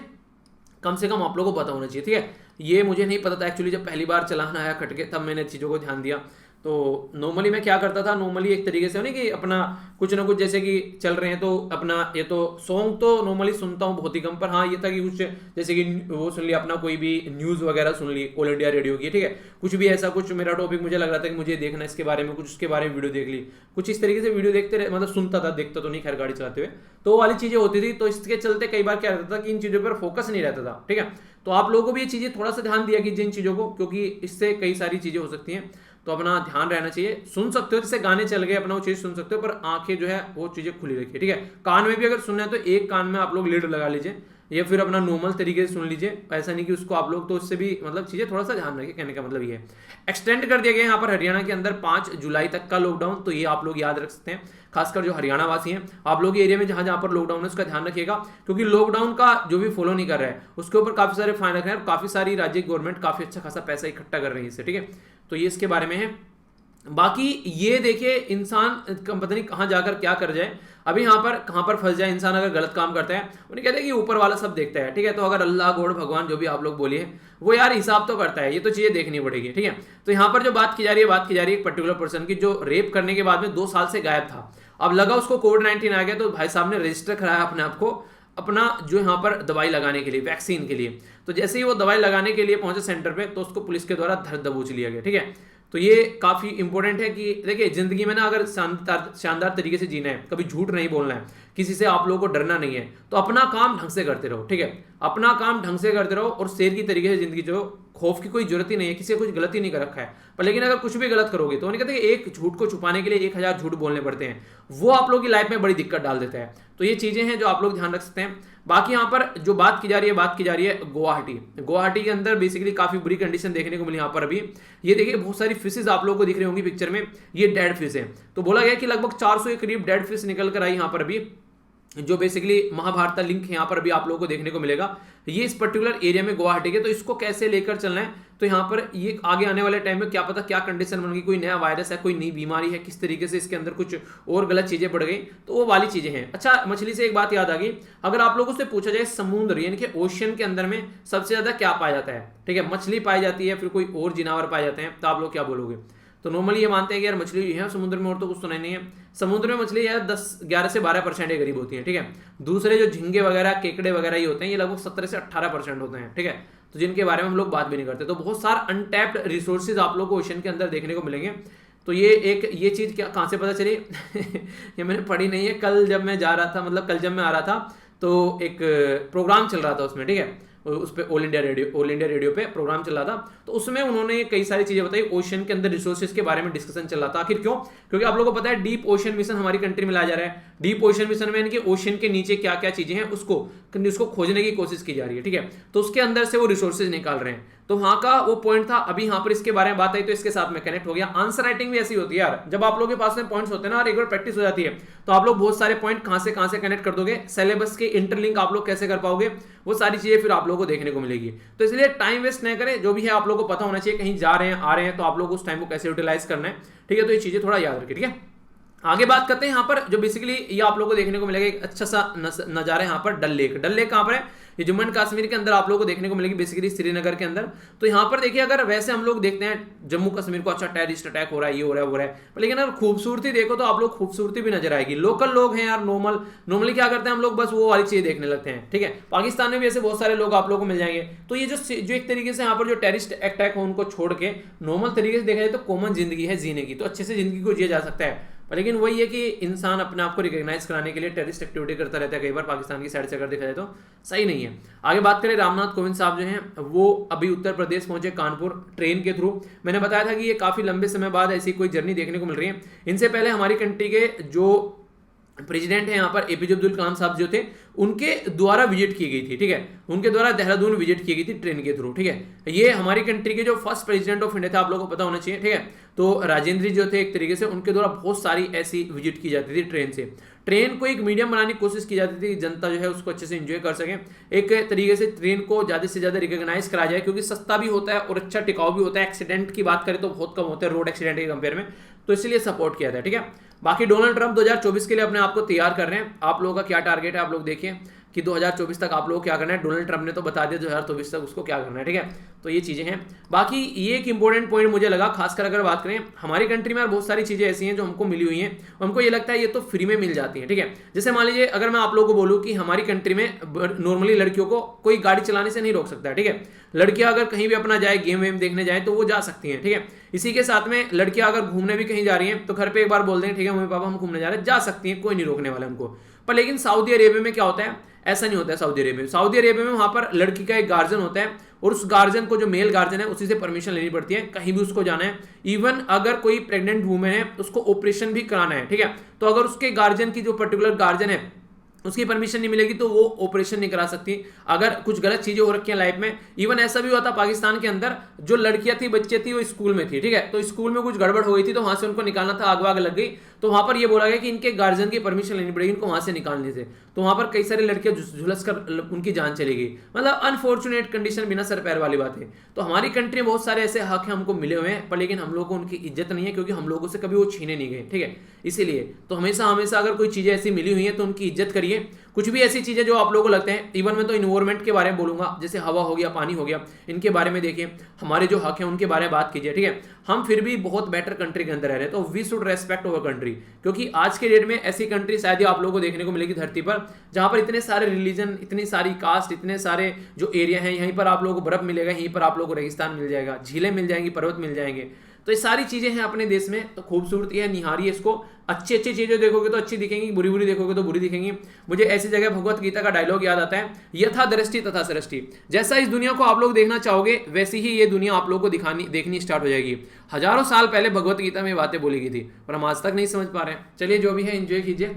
कम से कम आप लोगों को पता होना चाहिए। ठीक है, ये मुझे नहीं पता था एक्चुअली, जब पहली बार चलान आया खट के तब मैंने चीज़ों को ध्यान दिया। तो नॉर्मली मैं क्या करता था, नॉर्मली एक तरीके से नहीं कि अपना कुछ ना कुछ जैसे कि चल रहे हैं तो अपना ये तो सॉन्ग तो नॉर्मली सुनता हूँ बहुत ही कम, पर हाँ ये था कि कुछ जैसे कि वो सुन लिया, अपना कोई भी न्यूज़ वगैरह सुन ली ऑल इंडिया रेडियो की। ठीक है, कुछ भी ऐसा कुछ मेरा टॉपिक मुझे लग रहा था कि मुझे देखना है इसके बारे में, कुछ उसके बारे में वीडियो देख ली, कुछ इस तरीके से वीडियो देखते रहे, मतलब सुनता था, देखता तो नहीं खैर गाड़ी चलाते हुए, तो वो वाली चीज़ें होती थी। तो इसके चलते कई बार क्या रहता था कि इन चीज़ों पर फोकस नहीं रहता था। ठीक है, तो आप लोगों को भी ये चीज़ें थोड़ा सा ध्यान दिया कीजिए इन चीज़ों को, क्योंकि इससे कई सारी चीज़ें हो सकती हैं, तो अपना ध्यान रहना चाहिए। सुन सकते हो, जैसे गाने चल गए अपना वो चीज़ सुन सकते हो, पर आंखें जो है वो चीज़ें खुली रखिए। ठीक है, कान में भी अगर सुनना है तो एक कान में आप लोग लीड लगा लीजिए या फिर अपना नॉर्मल तरीके से सुन लीजिए, ऐसा नहीं कि उसको आप लोग, तो उससे भी मतलब चीज़ें थोड़ा सा ध्यान रखिए। कहने का मतलब ये है, एक्सटेंड कर दिया गया यहाँ पर हरियाणा के अंदर 5 जुलाई तक का लॉकडाउन, तो ये आप लोग याद रख सकते हैं, खासकर जो हरियाणा वासी हैं, आप लोग एरिया में जहां जहां पर लॉकडाउन है उसका ध्यान रखिएगा, क्योंकि लॉकडाउन का जो भी फॉलो नहीं कर रहा है उसके ऊपर काफी सारे फाइन रख रहे हैं और काफी सारी राज्य गवर्नमेंट काफी अच्छा खासा पैसा इकट्ठा कर रही है इससे। ठीक है, तो ये इसके बारे में है। बाकी ये देखिए इंसान पता नहीं कहां जाकर क्या कर जाए, अभी यहाँ पर कहां पर फंस जाए इंसान अगर गलत काम करता है। उन्हें कहते हैं कि ऊपर वाला सब देखता है। ठीक है, तो अगर अल्लाह गॉड भगवान जो भी आप लोग बोलिए वो यार हिसाब तो करता है, ये तो चीजें देखनी पड़ेगी। ठीक है, तो यहाँ पर जो बात की जा रही है एक पर्टिकुलर पर्सन की, जो रेप करने के बाद में 2 साल से गायब था, अब लगा उसको कोविड-19 आ गया, तो भाई साहब ने रजिस्टर कराया अपने आप को, अपना जो यहाँ पर दवाई लगाने के लिए, वैक्सीन के लिए। तो जैसे ही वो दवाई लगाने के लिए पहुंचे सेंटर पे, तो उसको पुलिस के द्वारा धर दबोच लिया गया। ठीक है, तो ये काफी इंपॉर्टेंट है कि देखिए जिंदगी में ना अगर शानदार तरीके से जीना है, कभी झूठ नहीं बोलना है, किसी से आप लोगों को डरना नहीं है, तो अपना काम ढंग से करते रहो, ठीक है, अपना काम ढंग से करते रहो और शेर की तरीके से जिंदगी जो खौफ की कोई जरूरत ही नहीं है, किसी से कुछ गलती नहीं कर रखा है। पर लेकिन अगर कुछ भी गलत करोगे तो नहीं कहते कि एक झूठ को छुपाने के लिए 1000 झूठ बोलने पड़ते हैं, वो आप लोगों की लाइफ में बड़ी दिक्कत डाल देता है। तो ये चीजें हैं जो आप लोग ध्यान रख सकते हैं। बाकी यहाँ पर जो बात की जा रही है गुवाहाटी के अंदर बेसिकली काफी बुरी कंडीशन देखने को मिली यहाँ पर अभी। ये देखिए बहुत सारी फिशेज आप लोगों को दिख रही होंगी पिक्चर में, ये डेड फिश है। तो बोला गया कि लगभग 400 के करीब डेड फिश निकल कर आई यहाँ पर अभी, जो बेसिकली महाभारत लिंक यहाँ पर भी आप लोगों को देखने को मिलेगा। ये इस पर्टिकुलर एरिया में गुवाहाटी के, तो इसको कैसे लेकर चलना है, तो यहाँ पर ये आगे आने वाले टाइम में क्या पता क्या कंडीशन बन गई, कोई नया वायरस है, कोई नई बीमारी है, किस तरीके से इसके अंदर कुछ और गलत चीजें बढ़ गई, तो वो वाली चीजें हैं। अच्छा, मछली से एक बात याद आ गई, अगर आप लोगों से पूछा जाए समुद्र यानी कि ओशियन के अंदर में सबसे ज्यादा क्या पाया जाता है, ठीक है, मछली पाई जाती है, फिर कोई और जानवर पाए जाते हैं, तो आप लोग क्या बोलोगे? तो नॉर्मली ये मानते हैं कि यार मछली है समुद्र में और तो कुछ सुना नहीं है। समुद्र में मछली यार 11 से 12% के करीब होती है, ठीक है। दूसरे जो झींगे वगैरह केकड़े वगैरह ये होते हैं, ये लगभग 17 से 18% होते हैं, ठीक है। तो जिनके बारे में हम लोग बात भी नहीं करते। तो बहुत सारे अनटैप्ड रिसोर्सेज आप लोग को ओशन के अंदर देखने को मिलेंगे। तो ये चीज क्या कहाँ से पता चली ये मैंने पढ़ी नहीं है, कल जब मैं जा रहा था, मतलब कल जब मैं आ रहा था तो एक प्रोग्राम चल रहा था उसमें, ठीक है, उस पे ऑल इंडिया रेडियो पे प्रोग्राम चल रहा था। तो उसमें उन्होंने कई सारी चीजें बताई, ओशन के अंदर रिसोर्सेज के बारे में डिस्कशन चल रहा था। आखिर क्यों? क्योंकि आप लोगों को पता है डीप ओशन मिशन हमारी कंट्री में लाया जा रहा है। डीप ओशन मिशन में यानी ओशन के नीचे क्या क्या चीजें हैं उसको खोजने की कोशिश की जा रही है, ठीक है। तो उसके अंदर से वो रिसोर्सेज निकाल रहे हैं। तो वहां का वो पॉइंट था। अभी यहाँ पर इसके बारे में बात आई तो इसके साथ में कनेक्ट हो गया। आंसर राइटिंग भी ऐसी होती है यार, जब आप लोगों के पास में पॉइंट्स होते हैं ना और एक बार प्रैक्टिस हो जाती है तो आप लोग बहुत सारे पॉइंट कहां से कनेक्ट कर दोगे, सिलेबस के इंटरलिंक आप लोग कैसे कर पाओगे, वो सारी चीजें फिर आप लोगों को देखने को मिलेगी। तो इसलिए टाइम वेस्ट नहीं करें, जो भी है आप लोगों को पता होना चाहिए, कहीं जा रहे हैं आ रहे हैं तो आप लोग उस टाइम को कैसे यूटिलाइज करना है, ठीक है। तो ये चीजें थोड़ा याद रखें, ठीक है। आगे बात करते हैं यहाँ पर जो बेसिकली ये आप लोगों को देखने को मिलेगा एक अच्छा सा नजारा यहाँ पर डल लेक कहाँ पर है, ये जम्मू एंड कश्मीर के अंदर आप लोगों को देखने को मिलेगी, बेसिकली श्रीनगर के अंदर। तो यहाँ पर देखिए, अगर वैसे हम लोग देखते हैं जम्मू कश्मीर को, अच्छा टेररिस्ट अटैक हो रहा है, ये हो रहा है वो रहा है, लेकिन अगर खूबसूरती देखो तो आप लोग खूबसूरती भी नजर आएगी। लोकल लोग हैं यार, नॉर्मली क्या करते हैं हम लोग, बस वो वाली चीजें देखने लगते हैं, ठीक है। पाकिस्तान में भी ऐसे बहुत सारे लोग आप लोगों को मिल जाएंगे। तो ये जो एक तरीके से यहाँ पर जो टेररिस्ट अटैक हो उनको छोड़ के नॉर्मल तरीके से देखा जाए तो कॉमन जिंदगी है जीने की, तो अच्छे से जिंदगी को जिया जा सकता है। लेकिन वही है कि इंसान अपने आप को रिकॉग्नाइज कराने के लिए टेररिस्ट एक्टिविटी करता रहता है, कई बार पाकिस्तान की साइड से अगर देखा जाए तो सही नहीं है। आगे बात करें, रामनाथ कोविंद साहब जो हैं वो अभी उत्तर प्रदेश पहुंचे कानपुर ट्रेन के थ्रू। मैंने बताया था कि ये काफी लंबे समय बाद ऐसी कोई जर्नी देखने को मिल रही है। इनसे पहले हमारी कंट्री के जो प्रेसिडेंट है यहाँ पर एपीजे अब्दुल कलाम साहब जो थे, उनके द्वारा विजिट की गई थी, ठीक है, उनके द्वारा देहरादून विजिट की गई थी ट्रेन के थ्रू, ठीक है। ये हमारी कंट्री के जो फर्स्ट प्रेसिडेंट ऑफ इंडिया थे, आप लोगों को पता होना चाहिए, ठीक है। तो राजेंद्र जी जो थे एक तरीके से उनके द्वारा बहुत सारी ऐसी विजिट की जाती थी ट्रेन से। ट्रेन को एक मीडियम बनाने की कोशिश की जाती थी, जनता जो है उसको अच्छे से एंजॉय कर सके, एक तरीके से ट्रेन को ज्यादा से ज्यादा रिकॉग्नाइज करा जाए, क्योंकि सस्ता भी होता है और अच्छा टिकाऊ भी होता है। एक्सीडेंट की बात करें तो बहुत कम होते हैं रोड एक्सीडेंट के कंपेयर में, तो इसलिए सपोर्ट किया था, ठीक है। बाकी डोनाल्ड ट्रंप 2024 के लिए अपने आप को तैयार कर रहे हैं। आप लोगों का क्या टारगेट है, आप लोग देखिए कि 2024 तक आप लोग क्या करना है। डोनाल्ड ट्रंप ने तो बता दिया 2024 तक उसको क्या करना है, ठीक है। तो ये चीजें हैं। बाकी ये एक इंपॉर्टेंट पॉइंट मुझे लगा, खासकर अगर बात करें हमारी कंट्री में बहुत सारी चीजें ऐसी हैं जो हमको मिली हुई हैं, हमको ये लगता है ये तो फ्री में मिल जाती हैं, ठीक है। जैसे मान लीजिए अगर मैं आप लोगों को बोलूं कि हमारी कंट्री में नॉर्मली लड़कियों को कोई गाड़ी चलाने से नहीं रोक सकता है, ठीक है। लड़कियां अगर कहीं भी अपना जाए गेम वेम देखने जाए तो वो जा सकती हैं, ठीक है। इसी के साथ में लड़कियां अगर घूमने भी कहीं जा रही हैं तो घर पे एक बार बोल दें ठीक है मम्मी पापा हम घूमने जा रहे हैं, जा सकती हैं, कोई नहीं रोकने वाला उनको। पर लेकिन सऊदी अरेबिया में क्या होता है, ऐसा नहीं होता है। सऊदी अरेबिया में वहां पर लड़की का एक गार्जियन होता है और उस गार्जियन को, जो मेल गार्जियन है, उसी से परमिशन लेनी पड़ती है कहीं भी उसको जाना है। इवन अगर कोई प्रेग्नेंट वुमेन है उसको ऑपरेशन भी कराना है, ठीक है, तो अगर उसके गार्जियन की जो पर्टिकुलर गार्जियन है उसकी परमिशन नहीं मिलेगी तो वो ऑपरेशन नहीं करा सकती। अगर कुछ गलत चीजें हो रखी हैं लाइफ में, इवन ऐसा भी हुआ था पाकिस्तान के अंदर, जो लड़कियां थी बच्चे थी वो स्कूल में थी, ठीक है, तो स्कूल में कुछ गड़बड़ हो गई थी तो वहां से उनको निकालना था, आग वाग लग गई तो वहां पर ये बोला गया कि इनके गार्जियन की परमिशन लेनी पड़ेगी इनको वहां से निकालने से। तो वहां पर कई सारी लड़कियां झुलस कर उनकी जान चली गई। मतलब अनफॉर्चुनेट कंडीशन, बिना सर पैर वाली बात है। तो हमारी कंट्री में बहुत सारे ऐसे हक हमको मिले हुए हैं, पर लेकिन हम लोगों को उनकी इज्जत नहीं है, क्योंकि हम लोगों से कभी वो छीने नहीं गए, ठीक है। इसीलिए तो हमेशा अगर कोई चीजें ऐसी मिली हुई है तो उनकी इज्जत करिए। कुछ भी ऐसी चीजें जो आप लोगों को लगते हैं, इवन मैं तो इन्वायरमेंट के बारे में बोलूंगा, जैसे हवा हो गया, पानी हो गया, इनके बारे में देखिए, हमारे जो हक है उनके बारे में बात कीजिए, ठीक है। हम फिर भी बहुत बेटर कंट्री के अंदर रह रहे हैं, तो we should respect our country, क्योंकि आज के डेट में ऐसी कंट्री शायद ही आप लोगों को देखने को मिलेगी धरती पर जहां पर इतने सारे रिलीजन, इतनी सारी कास्ट, इतने सारे जो एरिया हैं, यहीं पर आप लोगों को बर्फ मिलेगा, यहीं पर आप लोगों को रेगिस्तान मिल जाएगा, झीलें मिल जाएंगी, पर्वत मिल जाएंगे। तो ये सारी चीजें हैं अपने देश में, तो खूबसूरती है, निहारिए इसको। अच्छी अच्छी चीजें देखोगे तो अच्छी दिखेंगी, बुरी बुरी देखोगे तो बुरी दिखेंगी। मुझे ऐसी जगह भगवत गीता का डायलॉग याद आता है, यथा दृष्टि तथा सृष्टि। जैसा इस दुनिया को आप लोग देखना चाहोगे वैसी ही ये दुनिया आप लोगों को देखनी स्टार्ट हो जाएगी। हजारों साल पहले भगवत गीता में बातें बोली गई थी, पर हम आज तक नहीं समझ पा रहे हैं। चलिए जो भी है एंजॉय कीजिए।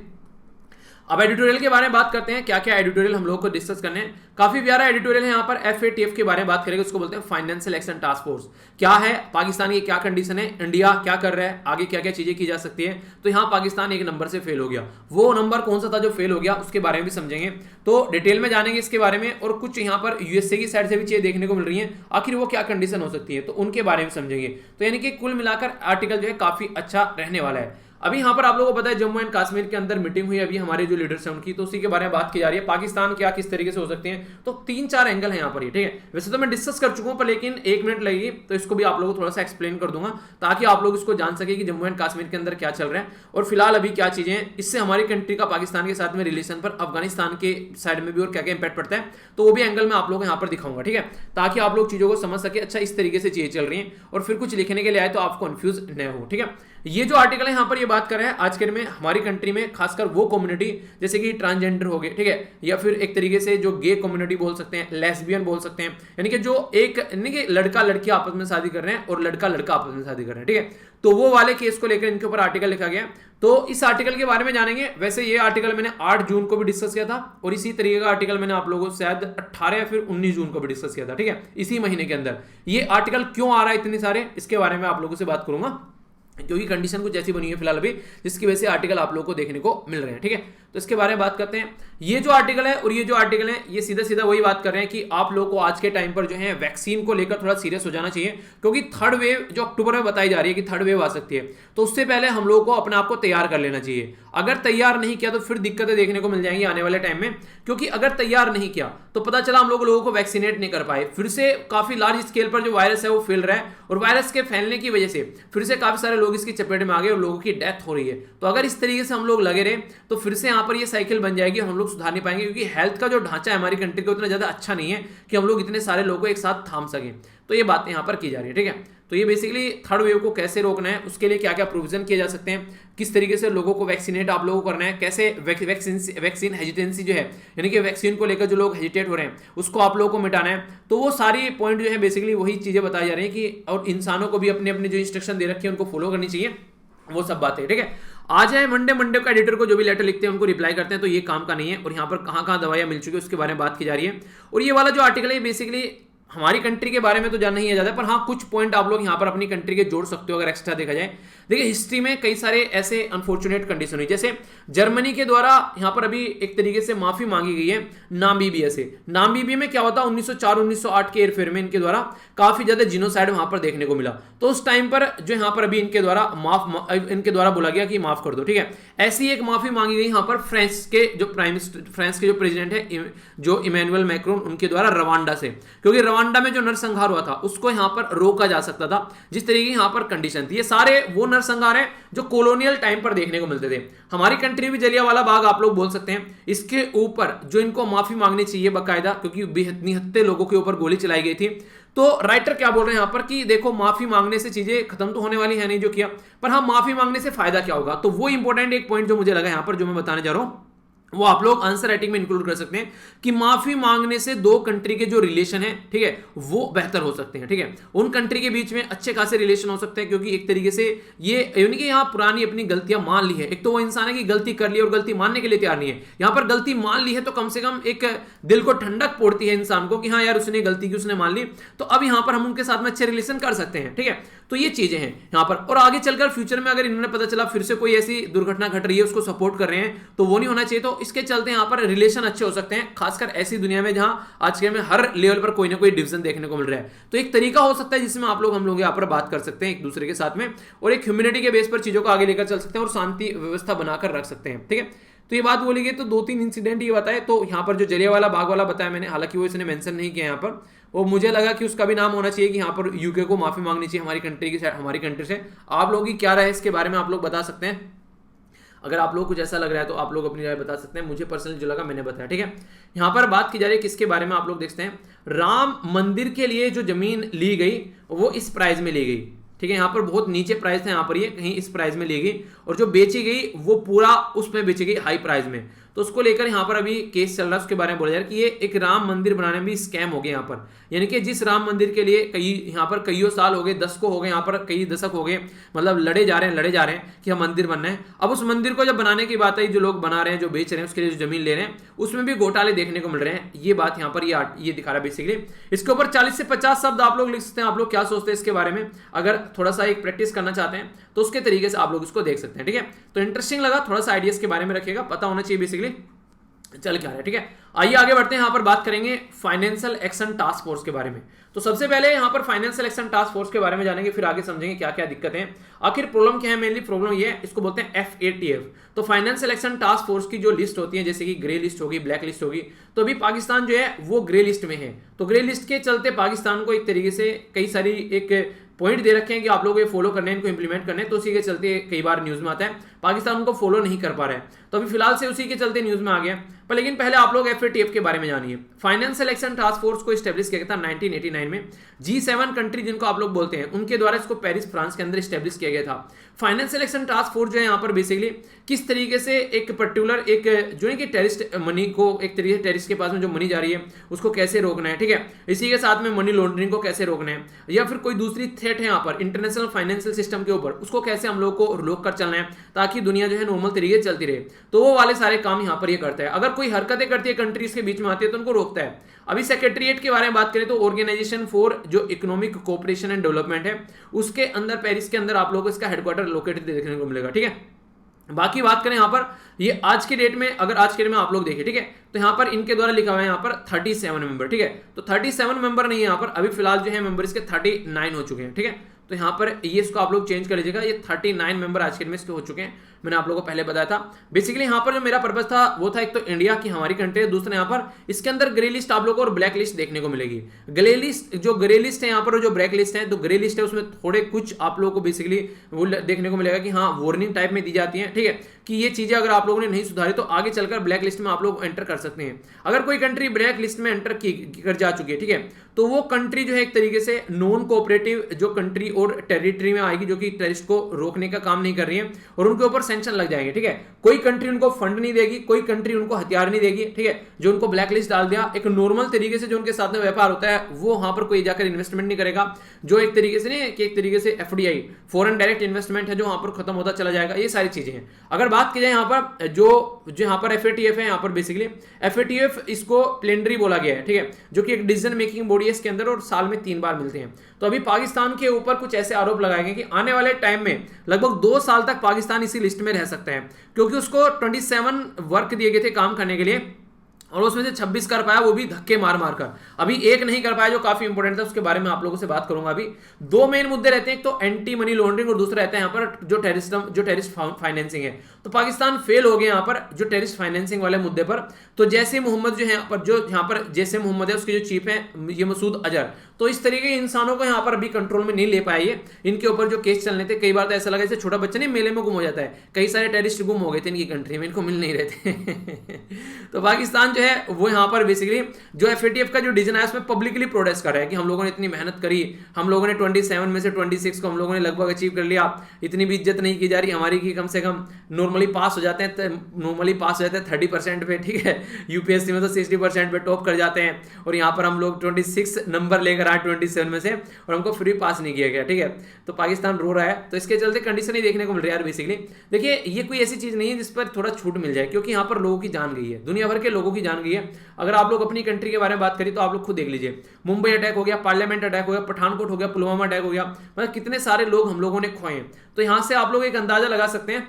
अब एडिटोरियल के बारे में बात करते हैं, क्या क्या एडिटोरियल हम लोग को डिस्कस करने हैं। काफी प्यारा एडिटोरियल है यहाँ पर, FATF के बारे में बात करेंगे, उसको बोलते हैं फाइनेंशियल एक्शन टास्क फोर्स। क्या है, पाकिस्तान की क्या कंडीशन है, इंडिया क्या कर रहा है, आगे क्या क्या चीजें की जा सकती है। तो यहाँ पाकिस्तान एक नंबर से फेल हो गया, वो नंबर कौन सा था जो फेल हो गया उसके बारे में भी समझेंगे। तो डिटेल में जानेंगे इसके बारे में, और कुछ यहाँ पर USA की साइड से भी चीजें देखने को मिल रही है, आखिर वो क्या कंडीशन हो सकती है, तो उनके बारे में समझेंगे। तो यानी कि कुल मिलाकर आर्टिकल जो है काफी अच्छा रहने वाला है। अभी यहाँ पर आप लोगों को पता है जम्मू एंड कश्मीर के अंदर मीटिंग हुई अभी हमारे जो लीडर्स हैं उनकी, तो उसी के बारे में बात की जा रही है। पाकिस्तान क्या किस तरीके से हो सकते हैं, तो 3-4 एंगल है यहाँ पर, ठीक है। वैसे तो मैं डिस्कस कर चुका हूँ, पर लेकिन 1 मिनट लगेगी, तो इसको भी आप लोगों को थोड़ा सा एक्सप्लेन कर दूंगा, ताकि आप लोग इसको जान सके कि जम्मू एंड कश्मीर के अंदर क्या चल रहा है और फिलहाल अभी क्या चीजें हैं, इससे हमारी कंट्री का पाकिस्तान के साथ में रिलेशन पर, अफगानिस्तान के साइड में भी और क्या क्या इंपैक्ट पड़ता है, तो वो भी एंगल में आप लोग यहाँ पर दिखाऊंगा, ठीक है, ताकि आप लोग चीजों को समझ सके। अच्छा, इस तरीके से चीजें चल रही हैं और फिर कुछ लिखने के लिए आए तो आप कंफ्यूज न हो, ठीक है। ये जो आर्टिकल है यहाँ पर ये बात कर रहे हैं आज के में हमारी कंट्री में खासकर वो कम्युनिटी जैसे कि ट्रांसजेंडर हो गए, ठीक है, या फिर एक तरीके से जो गे कम्युनिटी बोल सकते हैं, लेस्बियन बोल सकते हैं, यानी कि जो एक यानी कि लड़का लड़की आपस में शादी कर रहे हैं और लड़का लड़का आपस में शादी कर रहे हैं, ठीक है। तो वो वाले केस को लेकर इनके ऊपर आर्टिकल लिखा गया, तो इस आर्टिकल के बारे में जानेंगे। वैसे ये आर्टिकल मैंने 8 जून को भी डिस्कस किया था, और इसी तरीके का आर्टिकल मैंने आप लोगों से शायद 18 या फिर 19 जून को भी डिस्कस किया था, ठीक है, इसी महीने के अंदर। ये आर्टिकल क्यों आ रहा है इतने सारे, इसके बारे में आप लोगों से बात करूंगा, क्योंकि कंडीशन कुछ ऐसी बनी है फिलहाल अभी, जिसकी वजह से आर्टिकल आप लोगों को देखने को मिल रहे हैं, ठीक है। तो इसके बारे में बात करते हैं। ये जो आर्टिकल है और ये जो आर्टिकल है, ये सीधा सीधा वही बात कर रहे हैं कि आप लोगों को आज के टाइम पर जो है वैक्सीन को लेकर थोड़ा सीरियस हो जाना चाहिए, क्योंकि थर्ड वेव जो अक्टूबर में बताई जा रही है कि थर्ड वेव आ सकती है, तो उससे पहले हम लोगों को अपने आप को तैयार कर लेना चाहिए। अगर तैयार नहीं किया तो फिर दिक्कतें देखने को मिल जाएंगी आने वाले टाइम में, क्योंकि अगर तैयार नहीं किया तो पता चला हम लोगों को वैक्सीनेट नहीं कर पाए, फिर से काफी लार्ज स्केल पर जो वायरस है वो फैल रहा है, और वायरस के फैलने की वजह से फिर से काफी सारे लोग इसकी चपेट में आ गए और लोगों की डेथ हो रही है। तो अगर इस तरीके से हम लोग लगे रहे तो फिर से यहाँ पर ये साइकिल बन जाएगी, हम लोग सुधार नहीं पाएंगे, क्योंकि हेल्थ का जो ढांचा है हमारी कंट्री का उतना ज्यादा अच्छा नहीं है कि हम लोग इतने सारे लोगों को एक साथ थाम सकें। तो ये बातें यहाँ पर की जा रही है, ठीक है। तो ये बेसिकली थर्ड वेव को कैसे रोकना है, उसके लिए क्या क्या प्रोविजन किए जा सकते हैं, किस तरीके से लोगों को वैक्सीनेट आप लोगों को करना है, कैसे वैक्सीन हेजिटेंसी जो है, यानी कि वैक्सीन को लेकर जो लोग हेजिटेट हो रहे हैं उसको आप लोगों को मिटाना है। तो वो सारी पॉइंट जो है बेसिकली वही चीजें बताई जा रही है कि, और इंसानों को भी अपने अपने जो इंस्ट्रक्शन दे रखे हैं उनको फॉलो करनी चाहिए, वो सब बातें, ठीक है। आज है मंडे का एडिटर को जो भी लेटर लिखते हैं उनको रिप्लाई करते हैं, तो ये काम का नहीं है। और यहाँ पर कहाँ कहाँ दवाइयाँ मिल चुकी है उसके बारे में बात की जा रही है। और ये वाला जो आर्टिकल है बेसिकली हमारी कंट्री के बारे में तो जानना ही है ज्यादा, पर हाँ कुछ पॉइंट आप लोग यहाँ पर अपनी कंट्री के जोड़ सकते हो अगर एक्स्ट्रा देखा जाए। देखिए हिस्ट्री में कई सारे ऐसे अनफॉर्चुनेट कंडीशन हुई, जैसे जर्मनी के द्वारा यहाँ पर अभी एक तरीके से माफी मांगी गई है नामीबिया से। नामीबिया में क्या होता है, 1904-1908 के एयरफेयर में इनके द्वारा काफी ज्यादा जिनोसाइड वहां पर देखने को मिला, तो उस टाइम पर जो यहाँ पर अभी इनके द्वारा बोला गया कि माफ कर दो, ठीक है। ऐसी एक माफी मांगी गई यहाँ पर फ्रांस के जो प्रेसिडेंट है जो इमैनुअल मैक्रोन, उनके द्वारा रवांडा से, क्योंकि रवांडा में जो नरसंहार हुआ था उसको यहाँ पर रोका जा सकता था जिस तरीके की यहाँ पर कंडीशन थी। ये सारे वो नरसंहार है जो कॉलोनियल टाइम पर देखने को मिलते थे। हमारी कंट्री में जलियांवाला बाग आप लोग बोल सकते हैं, इसके ऊपर जो इनको माफी मांगनी चाहिए बकायदा, क्योंकि निहत्ते लोगों के ऊपर गोली चलाई गई थी। तो राइटर क्या बोल रहे हैं यहाँ पर कि देखो माफी मांगने से चीजें खत्म तो होने वाली है नहीं जो किया, पर हाँ माफी मांगने से फायदा क्या होगा। तो वो इंपॉर्टेंट एक पॉइंट जो मुझे लगा यहाँ पर जो मैं बताने जा रहा हूं वो आप लोग आंसर राइटिंग में इंक्लूड कर सकते हैं कि माफी मांगने से दो कंट्री के जो रिलेशन है, ठीक है, वो बेहतर हो सकते हैं, ठीक है। उन कंट्री के बीच में अच्छे खासे रिलेशन हो सकते हैं, क्योंकि एक तरीके से ये यानी कि यहाँ पुरानी अपनी गलतियां मान ली है। एक तो वो इंसान है कि गलती कर ली और गलती मानने के लिए तैयार नहीं है, यहाँ पर गलती मान ली है तो कम से कम एक दिल को ठंडक पड़ती है इंसान को कि हाँ यार उसने गलती की, उसने मान ली, तो अब यहाँ पर हम उनके साथ में अच्छे रिलेशन कर सकते हैं, ठीक है। तो ये चीजें हैं यहाँ पर। और आगे चलकर फ्यूचर में अगर इन्होंने पता चला फिर से कोई ऐसी दुर्घटना घट रही है उसको सपोर्ट कर रहे हैं, तो वो नहीं होना चाहिए। तो इसके चलते यहाँ पर रिलेशन अच्छे हो सकते हैं, खासकर ऐसी दुनिया में जहां आज के में हर लेवल पर कोई ना कोई डिवीजन देखने को मिल रहा है। तो एक तरीका हो सकता है जिसमें हम लोग यहाँ पर बात कर सकते हैं एक दूसरे के साथ में, और एक ह्यूमैनिटी के बेस पर चीजों को आगे लेकर चल सकते हैं और शांति व्यवस्था बनाकर रख सकते हैं, ठीक है। तो ये बात बोली गई। तो 2-3 इंसिडेंट ये बताए, तो यहाँ पर जो जलियांवाला बाग वाला बताया मैंने, हालांकि वो इसने मेंशन नहीं किया यहाँ पर, वो मुझे लगा कि उसका भी नाम होना चाहिए कि यहाँ पर यूके को माफी मांगनी चाहिए हमारी कंट्री से। आप लोगों की क्या राय है इसके बारे में आप लोग बता सकते हैं। अगर आप लोग कुछ ऐसा लग रहा है तो आप लोग अपनी राय बता सकते हैं। मुझे पर्सनली जो लगा मैंने बताया, ठीक है। यहाँ पर बात की जा रही है किसके बारे में आप लोग देखते हैं, राम मंदिर के लिए जो जमीन ली गई वो इस प्राइस में ली गई, ठीक है, यहाँ पर बहुत नीचे प्राइस था, यहाँ पर ये कहीं इस प्राइस में ली गई और जो बेची गई वो पूरा उसमें बेची गई हाई प्राइस में। तो उसको लेकर यहाँ पर अभी केस चल रहा है, उसके बारे में बोला जा रहा है कि ये एक राम मंदिर बनाने में भी स्कैम हो गया यहाँ पर। यानी कि जिस राम मंदिर के लिए कई यहाँ पर कईयों साल हो गए, 10 को हो गए, यहाँ पर कई दशक हो गए, मतलब लड़े जा रहे हैं कि हम मंदिर बनना है। अब उस मंदिर को जब बनाने की बात आई, जो लोग बना रहे हैं, जो बेच रहे हैं, उसके लिए जो जमीन ले रहे हैं, उसमें भी घोटाले देखने को मिल रहे हैं। ये बात यहाँ पर ये दिखा रहा है बेसिकली। इसके ऊपर 40 से 50 शब्द आप लोग लिख सकते हैं। आप लोग क्या सोचते हैं इसके बारे में? अगर थोड़ा सा एक प्रैक्टिस करना चाहते हैं तो उसके तरीके से आप लोग इसको देख सकते हैं। ठीक है, तो इंटरेस्टिंग लगा, थोड़ा सा आइडियाज के बारे में रखिएगा, पता होना चाहिए बेसिकली चल क्या रहा है। ठीक है, आइए आगे बढ़ते हैं। यहां पर बात करेंगे फाइनेंशियल एक्शन टास्क फोर्स के बारे में। तो सबसे पहले यहां पर फाइनेंशियल एक्शन टास्क फोर्स के बारे में जानेंगे, फिर आगे समझेंगे क्या क्या दिक्कतें हैं, आखिर प्रॉब्लम क्या है। मेनली प्रॉब्लम ये है, इसको बोलते हैं FATF। तो फाइनेंशियल एक्शन टास्क फोर्स की जो लिस्ट होती है, जैसे कि ग्रे लिस्ट होगी, ब्लैक लिस्ट होगी, तो अभी पाकिस्तान जो है वो ग्रे लिस्ट में है। तो ग्रे लिस्ट के चलते पाकिस्तान को एक तरीके से कई सारी एक पॉइंट दे रखे हैं कि आप लोग ये फॉलो करने हैं, इनको इंप्लीमेंट करने हैं। तो उसी के चलते कई बार न्यूज में आता है पाकिस्तान उनको फॉलो नहीं कर पा रहा है, तो अभी फिलहाल से उसी के चलते न्यूज में आ गया। पर लेकिन पहले आप लोग FATF के बारे में जानिए। फाइनेंशियल एक्शन टास्क फोर्स को स्टैब्लिश किया गया था 1989 में। G7 कंट्री जिनको आप लोग बोलते हैं, उनके द्वारा इसको पेरिस फ्रांस के अंदर स्टैब्लिश किया गया था। फाइनेंशियल एक्शन टास्क फोर्स जो है यहाँ पर बेसिकली किस तरीके से एक पर्टिकुलर एक जो है कि टेररिस्ट मनी को, एक तरीके से टेररिस्ट के पास में जो मनी जा रही है उसको कैसे रोकना है। ठीक है, इसी के साथ में मनी लॉन्ड्रिंग को कैसे रोकना है, या फिर कोई दूसरी थ्रेट है यहाँ पर इंटरनेशनल फाइनेंशियल सिस्टम के ऊपर, उसको कैसे हम लोग को रोक कर चलना है ताकि दुनिया जो है नॉर्मल तरीके से चलती रहे। तो वो वाले सारे काम यहाँ पर ये करता है। अगर कोई हरकतें करती है कंट्रीज के बीच में आती है तो उनको रोकता है। अभी सेक्रेटरीट के बारे में बात करें तो ऑर्गेनाइजेशन फॉर जो इकोनॉमिक कोऑपरेशन एंड डेवलपमेंट है, उसके अंदर पेरिस के अंदर आप लोगों को इसका हेडक्वार्टर लोकेटेड देखने को मिलेगा। ठीक है, बाकी बात करें यहाँ पर ये आज के डेट में, अगर आज के डेट में आप लोग देखें, ठीक है, तो यहाँ पर इनके द्वारा लिखा हुआ है यहाँ पर 37 मेंबर। ठीक है, तो 37 मेंबर नहीं है यहाँ पर, अभी फिलहाल जो है मेंबर इसके 39 हो चुके हैं। ठीक है, तो यहाँ पर ये इसको आप लोग चेंज कर लीजिएगा, ये 39 मेंबर आज के दिन में इसके हो चुके हैं। मैंने आप लोगों को पहले बताया था। बेसिकली यहाँ पर जो मेरा पर्पस था वो था, एक तो इंडिया की हमारी कंट्री है, दूसरा यहाँ पर इसके अंदर ग्रे लिस्ट आप लोगों को और ब्लैक लिस्ट देखने को मिलेगी। ग्रे लिस्ट है यहाँ पर, जो ब्लैक लिस्ट है, तो ग्रे लिस्ट है उसमें थोड़े कुछ आप लोगों को बेसिकली वो देखने को मिलेगा कि हाँ वार्निंग टाइप में दी जाती है। ठीक है, कि ये चीजें अगर आप लोगों ने नहीं सुधारी तो आगे चलकर ब्लैक लिस्ट में आप लोग एंटर कर सकते हैं। अगर कोई कंट्री ब्लैक लिस्ट में एंटर कर जा चुकी है, ठीक है, तो वो कंट्री जो है एक तरीके से नॉन कोऑपरेटिव जो कंट्री और टेरिटरी में आएगी, जो कि टेररिस्ट को रोकने का काम नहीं कर रही है, और उनके ऊपर सैंक्शन लग जाएंगे। ठीक है, कोई कंट्री उनको फंड नहीं देगी, कोई कंट्री उनको हथियार नहीं देगी। ठीक है, जो उनको ब्लैक लिस्ट डाल दिया, एक नॉर्मल तरीके से जो उनके साथ में व्यापार होता है वो वहां पर कोई जाकर इन्वेस्टमेंट नहीं करेगा, जो एक तरीके से नहीं कि एक तरीके से FDI फॉरेन डायरेक्ट इन्वेस्टमेंट है जो वहां पर खत्म होता चला जाएगा। ये सारी चीजें हैं। अगर बात की जाए यहाँ पर जो यहाँ पर FATF है, यहाँ पर बेसिकली FATF इसको प्लेनरी बोला गया है। ठीक है, जो कि एक डिसीजन मेकिंग बॉडी है इसके अंदर, और साल में 3 बार मिलते हैं। तो अभी पाकिस्तान के ऊपर कुछ ऐसे आरोप लगाए गए कि आने वाले टाइम में लगभग 2 साल तक पाकिस्तान इसी लिस्ट में रह सकता है, क्योंकि उसको 27 वर्क दिए गए थे काम करने के लिए, और उसमें से 26 कर पाया, वो भी धक्के मार मार कर। अभी एक नहीं कर पाया जो काफी इंपॉर्टेंट था, उसके बारे में आप लोगों से बात करूंगा। अभी 2 मेन मुद्दे रहते हैं, एक तो एंटी मनी लॉन्ड्रिंग और दूसरा रहता है यहाँ पर जो टेररिस्ट फाइनेंसिंग है। तो पाकिस्तान फेल हो गया यहाँ पर जो टेररिस्ट फाइनेंसिंग वाले मुद्दे पर। तो जैसे मोहम्मद जो है यहाँ पर जैसे मोहम्मद है, उसके जो चीफ है ये मसूद अजहर, तो इस तरीके के इंसानों को यहाँ पर अभी कंट्रोल में नहीं ले पाए। ये इनके ऊपर जो केस चलने थे, कई बार तो ऐसा लगा जैसे छोटा बच्चा नहीं मेले में गुम हो जाता है, कई सारे टेररिस्ट गुम हो गए थे इनकी कंट्री में, इनको मिल नहीं रहे थे। तो पाकिस्तान जो है वो यहाँ पर बेसिकली जो FATF का जो डिसीजन है उसमें पब्लिकली प्रोटेस्ट कर रहा है कि हम लोगों ने इतनी मेहनत करी, हम लोगों ने 27 में से 26 को हम लोगों ने लगभग अचीव कर लिया, इतनी भी इज्जत नहीं की जा रही हमारी कि कम से कम नॉर्मली पास हो जाते हैं 30% पे। ठीक है, UPSC में तो 60% पे टॉप कर जाते हैं, और यहाँ पर हम लोग 26 नंबर लेकर आए 27 में से, और हमको फ्री पास नहीं किया गया। ठीक है, तो पाकिस्तान रो रहा है। तो इसके चलते कंडीशन ही देखने को मिल रही है यार। बेसिकली देखिए, ये कोई ऐसी चीज नहीं है जिस पर थोड़ा छूट मिल जाए, क्योंकि यहाँ पर लोगों की जान गई है, दुनिया भर के लोगों की जान गई है। अगर आप लोग अपनी कंट्री के बारे में बात करें तो आप लोग खुद देख लीजिए, मुंबई अटैक हो गया, पार्लियामेंट अटैक हो गया, पठानकोट हो गया, पुलवामा अटैक हो गया, मतलब कितने सारे लोग हम लोगों ने खोए हैं। तो यहां से आप लोग एक अंदाजा लगा सकते हैं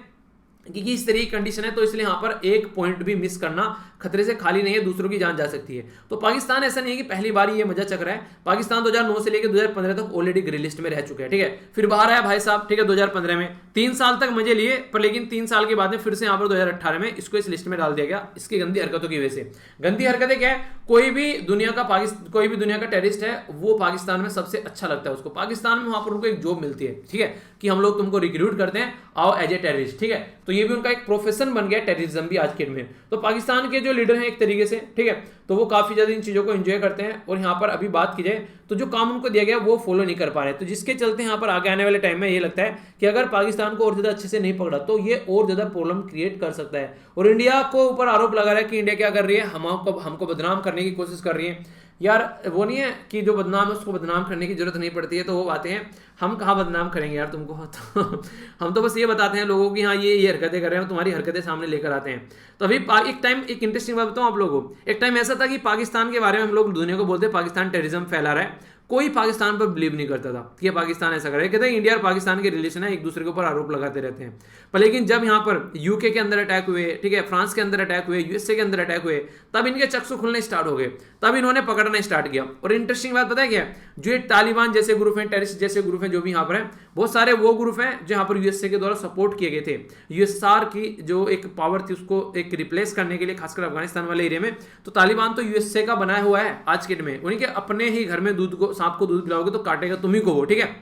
कि इस तरह की कंडीशन है। तो इसलिए यहां पर एक पॉइंट भी मिस करना खतरे से खाली नहीं है, दूसरों की जान जा सकती है। तो पाकिस्तान ऐसा नहीं है कि पहली बार ये मजा चक रहा है। पाकिस्तान 2009 से लेकर 2015 तक ऑलरेडी ग्रे लिस्ट में रह चुका है। ठीक है, फिर बाहर आया भाई साहब, ठीक है, 2015 में 3 साल तक मजे लिए, पर लेकिन 3 साल के बाद में फिर से यहाँ पर 2018 में इसको इस लिस्ट में डाल दिया गया, इसकी गंदी हरकतों की वजह से। गंदी हरकतें क्या है? कोई भी दुनिया का टेररिस्ट है वो पाकिस्तान में सबसे अच्छा लगता है उसको, पाकिस्तान में वहां पर उनको एक जॉब मिलती है। ठीक है, कि हम लोग तुमको रिक्रूट करते हैं, आओ एज ए टेररिस्ट, ठीक है। तो ये भी उनका एक प्रोफेशन बन गया टेररिज्म भी आज के डेट में। तो पाकिस्तान के जो लीडर हैं एक तरीके से, ठीक है, तो वो काफी ज्यादा इन चीजों को एंजॉय करते हैं और यहाँ पर अभी बात की जाए तो जो काम उनको दिया गया वो फॉलो नहीं कर पा रहे, तो जिसके चलते यहाँ पर आगे आने वाले टाइम में ये लगता है कि अगर पाकिस्तान को और ज्यादा अच्छे से नहीं पकड़ा तो ये और ज्यादा प्रॉब्लम क्रिएट कर सकता है। और इंडिया को ऊपर आरोप लगा रहा है कि इंडिया क्या कर रही है, हमको बदनाम करने की कोशिश कर रही है। यार वो नहीं है कि जो बदनाम है उसको बदनाम करने की जरूरत नहीं पड़ती है, तो वो बातें हैं, हम कहाँ बदनाम करेंगे यार तुमको। तो हम तो बस ये बताते हैं लोगों की हाँ ये हरकतें कर रहे हैं, तुम्हारी हरकतें सामने लेकर आते हैं। तो अभी एक टाइम, एक इंटरेस्टिंग बात बताऊँ आप लोगों को, एक टाइम ऐसा था कि पाकिस्तान के बारे में हम लोग दुनिया को बोलते पाकिस्तान टेररिज्म फैला रहा है, कोई पाकिस्तान पर बिलीव नहीं करता था कि पाकिस्तान ऐसा करे, कहते हैं इंडिया और पाकिस्तान के रिलेशन है, एक दूसरे के ऊपर आरोप लगाते रहते हैं। पर लेकिन जब यहाँ पर यूके के अंदर अटैक हुए, ठीक है, फ्रांस के अंदर अटैक हुए, यूएसए के अंदर अटैक हुए, तब इनके चक्षु खुलने स्टार्ट हो गए, तब इन्होंने पकड़ना स्टार्ट किया। और इंटरेस्टिंग बात पता है क्या, जो ये तालिबान जैसे ग्रुप हैं, टेररिस्ट जैसे ग्रुप हैं जो भी यहाँ पर हैं, बहुत सारे वो ग्रुप हैं जो यहाँ पर यूएसए के द्वारा सपोर्ट किए गए थे। यूएसआर की जो एक पावर थी उसको एक रिप्लेस करने के लिए, खासकर अफगानिस्तान वाले एरिया में, तो तालिबान तो यूएसए का बनाया हुआ है आज के डेट में। उन्हीं के अपने ही घर में दूध को, सांप को दूध पिलाओगे तो काटेगा तुम्ही को वो, ठीक है।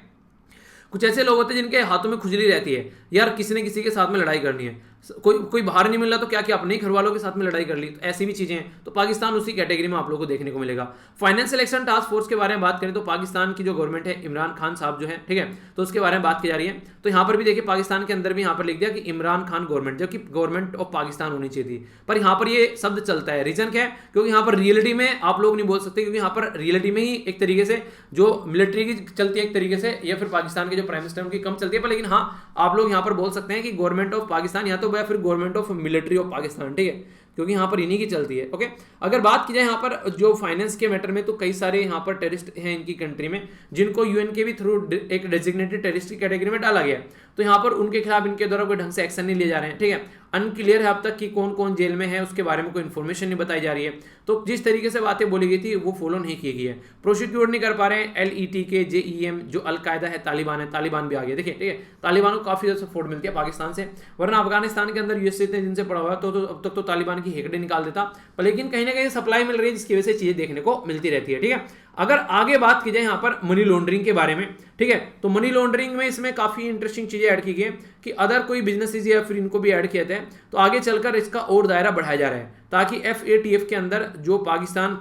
कुछ ऐसे लोग होते हैं जिनके हाथों में खुजली रहती है, यार किसी ने किसी के साथ में लड़ाई करनी है, कोई बाहर नहीं मिल रहा तो क्या अपने ही घर वालों के साथ में लड़ाई कर ली, तो ऐसी भी चीजें हैं। तो पाकिस्तान उसी कैटेगरी में आप लोगों को देखने को मिलेगा। फाइनेंशियल एक्शन टास्क फोर्स के बारे में बात करें तो पाकिस्तान की जो गवर्नमेंट है, इमरान खान साहब जो है, ठीक है, तो उसके बारे में बात की जा रही है। तो यहाँ पर भी देखिए पाकिस्तान के अंदर भी यहाँ पर लिख दिया कि इमरान खान गवर्नमेंट, जबकि गवर्नमेंट ऑफ पाकिस्तान होनी चाहिए थी, पर यहाँ पर ये शब्द चलता है। रीजन क्या है, क्योंकि यहाँ पर रियलिटी में आप लोग नहीं बोल सकते, क्योंकि यहाँ पर रियलिटी में ही एक तरीके से जो मिलिट्री की चलती है एक तरीके से, या फिर पाकिस्तान के जो प्राइम मिनिस्टर उनकी कम चलती है, पर लेकिन हाँ आप लोग यहाँ पर बोल सकते हैं कि गवर्नमेंट ऑफ पाकिस्तान या तो फिर government of military of Pakistan, ठीक है, क्योंकि यहाँ पर इन्हीं की चलती है। ओके, अगर बात की जाए यहाँ पर जो फाइनेंस के मैटर में, तो कई सारे यहाँ पर टेररिस्ट हैं इनकी कंट्री में, जिनको यूएन के भी थ्रू एक डेजिग्नेटेड टेररिस्ट की कैटेगरी में डाला गया। तो यहाँ पर उनके खिलाफ इनके द्वारा कोई ढंग से एक्शन नहीं लिए जा रहे हैं, ठीक है। अनक्लियर है अब तक कि कौन कौन जेल में है, उसके बारे में कोई इन्फॉर्मेशन नहीं बताई जा रही है। तो जिस तरीके से बातें बोली गई थी वो फॉलो नहीं की गई है, प्रोसिक्यूट नहीं कर पा रहे हैं। एलईटी के जेईएम जो अलकायदा है, तालिबान है, तालिबान भी आ गया, देखिए, ठीक है, तालिबान को काफी ज्यादा सपोर्ट मिलती है पाकिस्तान से, वरना अफगानिस्तान के अंदर यूएसए इतने दिन से पड़ा हुआ तो अब तक तो तालिबान की हेकड़े निकाल देता, पर लेकिन कहीं ना कहीं सप्लाई मिल रही है जिसकी वजह से चीजें देखने को मिलती रहती है, ठीक है। अगर आगे बात की जाए यहाँ पर मनी लॉन्ड्रिंग के बारे में, ठीक है, तो मनी लॉन्ड्रिंग में इसमें काफी इंटरेस्टिंग चीजें ऐड की गई है कि अदर कोई बिजनेसेस या फिर इनको भी ऐड किया था, तो आगे चलकर इसका और दायरा बढ़ाया जा रहा है, ताकि FATF के अंदर जो पाकिस्तान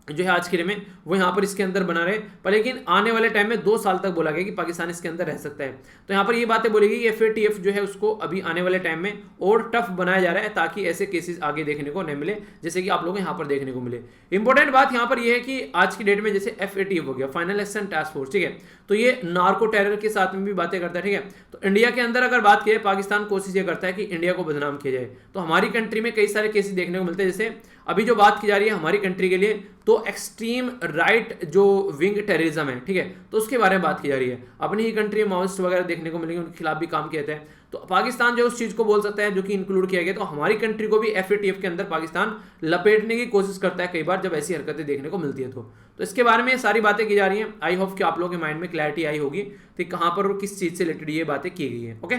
जो है आज के डेट में वो यहाँ पर इसके अंदर बना रहे, पर लेकिन आने वाले टाइम में 2 साल तक बोला गया कि पाकिस्तान इसके अंदर रह सकता है। तो यहाँ पर ये बातें बोली गई कि FATF जो है उसको अभी आने वाले टाइम में और टफ बनाया जा रहा है, ताकि ऐसे केसेस आगे देखने को नहीं मिले जैसे कि आप लोगों को यहाँ पर देखने को मिले। इंपॉर्टेंट बात यहाँ पर यह है कि आज की डेट में जैसे FATF हो गया, फाइनल एक्शन टास्क फोर्स, ठीक है, तो ये नार्को टेरर के साथ में भी बातें करता है, ठीक है। तो इंडिया के अंदर अगर बात की जाए, पाकिस्तान कोशिश ये करता है कि इंडिया को बदनाम किया जाए। तो हमारी कंट्री में कई सारे केसेस देखने को मिलते हैं, जैसे अभी जो बात की जा रही है हमारी कंट्री के लिए, तो एक्सट्रीम राइट जो विंग टेररिज्म है, ठीक है, तो उसके बारे में बात की जा रही है। अपनी ही कंट्री में माओइस्ट वगैरह देखने को मिलेंगे, उनके खिलाफ भी काम किया जाता है। तो पाकिस्तान जो उस चीज को बोल सकता है जो कि इंक्लूड किया गया, तो हमारी कंट्री को भी FATF के अंदर पाकिस्तान लपेटने की कोशिश करता है कई बार, जब ऐसी हरकतें देखने को मिलती है। तो इसके बारे में सारी बातें की जा रही हैं। आई होप कि आप लोगों के माइंड में क्लैरिटी आई होगी कि कहां पर और किस चीज से रिलेटेड ये बातें की गई है। ओके,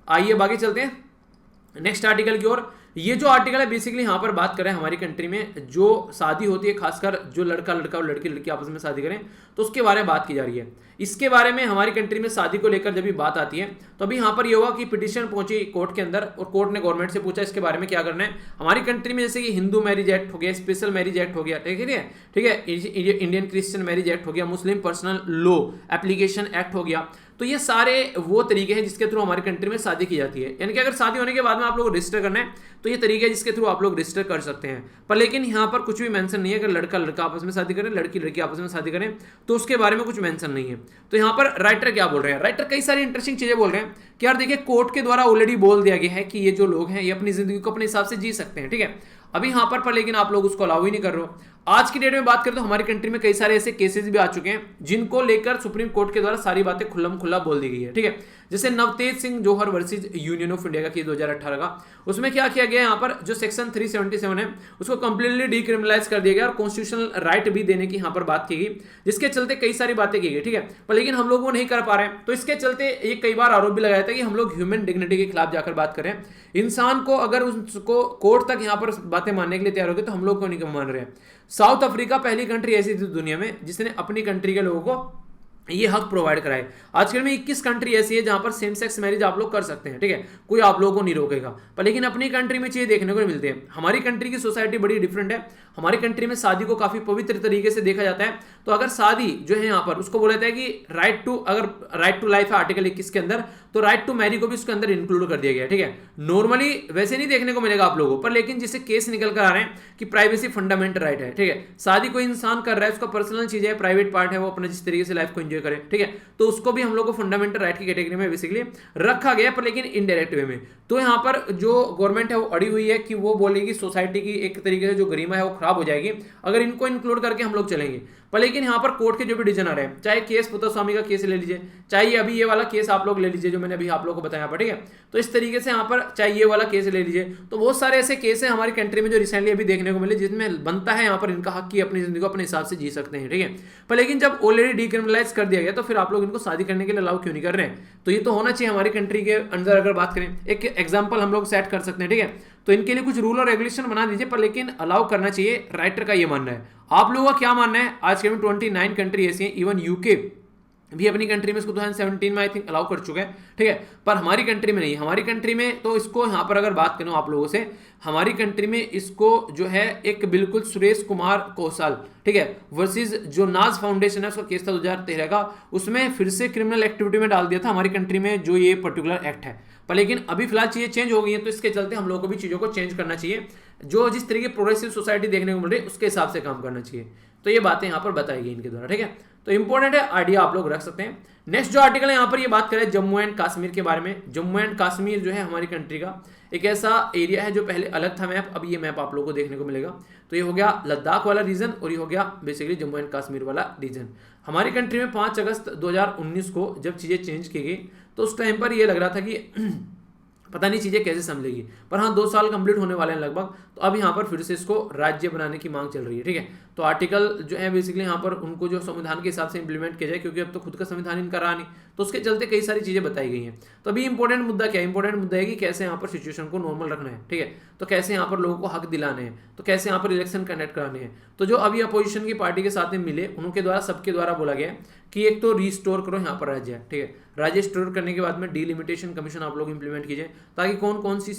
आइए बाकी चलते हैं नेक्स्ट आर्टिकल की ओर। ये जो आर्टिकल है बेसिकली यहाँ पर बात करें हमारी कंट्री में जो शादी होती है, खासकर जो लड़का लड़का और लड़की लड़की आपस में शादी करें, तो उसके बारे में बात की जा रही है। इसके बारे में हमारी कंट्री में शादी को लेकर जब भी बात आती है, तो अभी यहाँ पर ये हुआ कि पिटीशन पहुंची कोर्ट के अंदर, और कोर्ट ने गवर्नमेंट से पूछा इसके बारे में क्या करना है। हमारी कंट्री में जैसे कि हिंदू मैरिज एक्ट हो गया, स्पेशल मैरिज एक्ट हो गया, ठीक है, इंडियन क्रिश्चियन मैरिज एक्ट हो गया, मुस्लिम पर्सनल लॉ एप्लीकेशन एक्ट हो गया। तो ये सारे वो तरीके हैं जिसके थ्रू हमारी कंट्री में शादी की जाती है। यानी कि अगर शादी होने के बाद में आप लोग रजिस्टर करना है, तो ये तरीके हैं जिसके थ्रू आप लोग रजिस्टर कर सकते हैं। पर लेकिन यहाँ पर कुछ भी मेंशन नहीं है, अगर लड़का लड़का आपस में शादी करें, लड़की लड़की आपस में शादी करें, तो उसके बारे में कुछ मेंशन नहीं है। तो यहाँ पर राइटर क्या बोल रहे हैं, राइटर कई सारी इंटरेस्टिंग चीजें बोल रहे हैं कि यार देखिए, कोर्ट के द्वारा ऑलरेडी बोल दिया गया है कि ये जो लोग हैं ये अपनी जिंदगी को अपने हिसाब से जी सकते हैं, ठीक है। अभी यहाँ पर लेकिन आप लोग उसको अलाउ ही नहीं कर रहे हो। आज की डेट में बात करें तो हमारी कंट्री में कई सारे ऐसे केसेस भी आ चुके हैं जिनको लेकर सुप्रीम कोर्ट के द्वारा सारी बातें खुल्लम खुल्ला बोल दी गई है, ठीक है। जैसे नवतेज सिंह जौहर वर्सेज यूनियन ऑफ इंडिया का केस 2018 का, उसमें क्या किया गया, यहाँ पर जो सेक्शन 377 है उसको कंप्लीटली डिक्रिमिनलाइज कर दिया गया और कॉन्स्टिट्यूशनल राइट भी देने की यहाँ पर बात की गई, जिसके चलते कई सारी बातें की गई, ठीक है। पर लेकिन हम लोग वो नहीं कर पा रहे हैं। तो इसके चलते ये कई बार आरोप भी लगाया था कि हम लोग ह्यूमन डिग्निटी के खिलाफ जाकर बात करें। इंसान को अगर उसको कोर्ट तक यहाँ पर बातें मानने के लिए तैयार हो गए, तो हम लोग को नहीं मान रहे हैं। साउथ अफ्रीका पहली कंट्री ऐसी थी दुनिया में जिसने अपनी कंट्री के लोगों को ये हक प्रोवाइड कराए। आजकल में 21 कंट्री ऐसी है जहां पर सेम सेक्स मैरिज आप लोग कर सकते हैं, ठीक है, कोई आप लोगों को नहीं रोकेगा। पर लेकिन अपनी कंट्री में चीजें देखने को नहीं मिलती है। हमारी कंट्री की सोसाइटी बड़ी डिफरेंट है। हमारी कंट्री में शादी को काफी पवित्र तरीके से देखा जाता है। तो अगर शादी जो है यहाँ पर उसको बोला जाता है कि राइट टू लाइफ है आर्टिकल 21 के अंदर, तो राइट टू मैरी को भी उसके अंदर इंक्लूड कर दिया गया, ठीक है। नॉर्मली वैसे नहीं देखने को मिलेगा आप लोगों पर, लेकिन जिससे केस निकल कर आ रहे हैं कि प्राइवेसी फंडामेंटल राइट है, ठीक है। शादी कोई इंसान कर रहा है, उसका पर्सनल चीज है, प्राइवेट पार्ट है, वो अपने जिस तरीके से लाइफ को एंजॉय करे, ठीक है। तो उसको भी हम लोग को फंडामेंटल राइट की कैटेगरी में बेसिकली रखा गया, पर लेकिन इनडायरेक्ट वे में। तो यहाँ पर जो गवर्नमेंट है वो अड़ी हुई है कि वो बोलेगी सोसाइटी की एक तरीके से जो गरिमा है वो खराब हो जाएगी अगर इनको इंक्लूड करके हम लोग चलेंगे। पर लेकिन यहाँ पर कोर्ट के जो भी डिसीजन आ रहे हैं, चाहे केस पुत्तस्वामी का केस ले लीजिए, चाहे अभी ये वाला केस आप लोग ले लीजिए जो मैंने अभी आप लोगों को बताया पर, ठीक है। तो इस तरीके से यहाँ पर चाहे ये वाला केस ले लीजिए, तो बहुत सारे ऐसे केस हैं हमारी कंट्री में जो रिसेंटली अभी देखने को मिले जिसमें बनता है यहाँ पर इनका हक की अपनी जिंदगी को अपने हिसाब से जी सकते हैं, ठीक है। पर लेकिन जब ऑलरेडी डिक्रिमिनलाइज कर दिया गया तो फिर आप लोग इनको शादी करने के लिए अलाउ क्यों नहीं कर रहे हैं? तो ये तो होना चाहिए हमारी कंट्री के अंदर। अगर बात करें एक एग्जाम्पल हम लोग सेट कर सकते हैं, ठीक है। तो इनके लिए कुछ रूल और रेगुलेशन बना दीजिए, पर लेकिन अलाउ करना चाहिए। राइटर का ये मानना है। आप लोगों का क्या मानना है? आज के में 29 कंट्री ऐसी हैं, इवन यूके भी अपनी कंट्री में इसको 2017 में आई थिंक अलाउ कर चुका है, ठीक है। पर हमारी कंट्री में नहीं। हमारी कंट्री में तो इसको यहाँ पर अगर बात करूँ आप लोगों से, हमारी कंट्री में इसको जो है एक बिल्कुल सुरेश कुमार कौशल, ठीक है, वर्सेस जो नाज फाउंडेशन है, उसका केस था 2013 का, उसमें फिर से क्रिमिनल एक्टिविटी में डाल दिया था हमारी कंट्री में जो ये पर्टिकुलर एक्ट है। पर लेकिन अभी फिलहाल चीजें चेंज हो गई हैं, तो इसके चलते हम लोग को भी चीजों को चेंज करना चाहिए। जो जिस तरीके प्रोग्रेसिव सोसाइटी देखने को मिल रही है उसके हिसाब से काम करना चाहिए। तो ये बातें यहाँ पर बताई गई इनके द्वारा, ठीक है। तो इंपॉर्टेंट है, आइडिया आप लोग रख सकते हैं। नेक्स्ट जो आर्टिकल है यहाँ पर ये बात करें जम्मू एंड कश्मीर के बारे में। जम्मू एंड कश्मीर जो है हमारी कंट्री का एक ऐसा एरिया है जो पहले अलग था मैप, अब ये मैप आप लोगों को देखने को मिलेगा। तो ये हो गया लद्दाख वाला रीजन और ये हो गया बेसिकली जम्मू एंड कश्मीर वाला रीजन। हमारी कंट्री में 5 अगस्त 2019 को जब चीज़ें चेंज की गई तो उस टाइम पर ये लग रहा था कि पता नहीं चीज़ें कैसे संभलेगी, पर हाँ 2 साल कंप्लीट होने वाले हैं लगभग। तो अब यहाँ पर फिर से इसको राज्य बनाने की मांग चल रही है, ठीक है। तो आर्टिकल जो है बेसिकली यहाँ पर उनको जो संविधान के हिसाब से इंप्लीमेंट किया जाए, क्योंकि अब तो खुद का संविधान इनका रहा नहीं, तो उसके चलते कई सारी चीज़ें बताई गई हैं। तो अभी इंपॉर्टेंट मुद्दा क्या है? इंपॉर्टेंट मुद्दा है कि कैसे यहाँ पर सिचुएशन को नॉर्मल रखना है, ठीक है। तो कैसे यहाँ पर लोगों को हक दिलाने हैं, तो कैसे यहाँ पर इलेक्शन कंडक्ट कराने हैं। तो जो अभी अपोजिशन की पार्टी के साथ में मिले उनके द्वारा सबके द्वारा बोला गया है कि एक तो रिस्टोर करो यहाँ पर राज्य, ठीक है। राज्य स्टोर करने के बाद में डिलिमिटेशन कमीशन आप लोग इंप्लीमेंट कीजिए, ताकि कौन कौन सी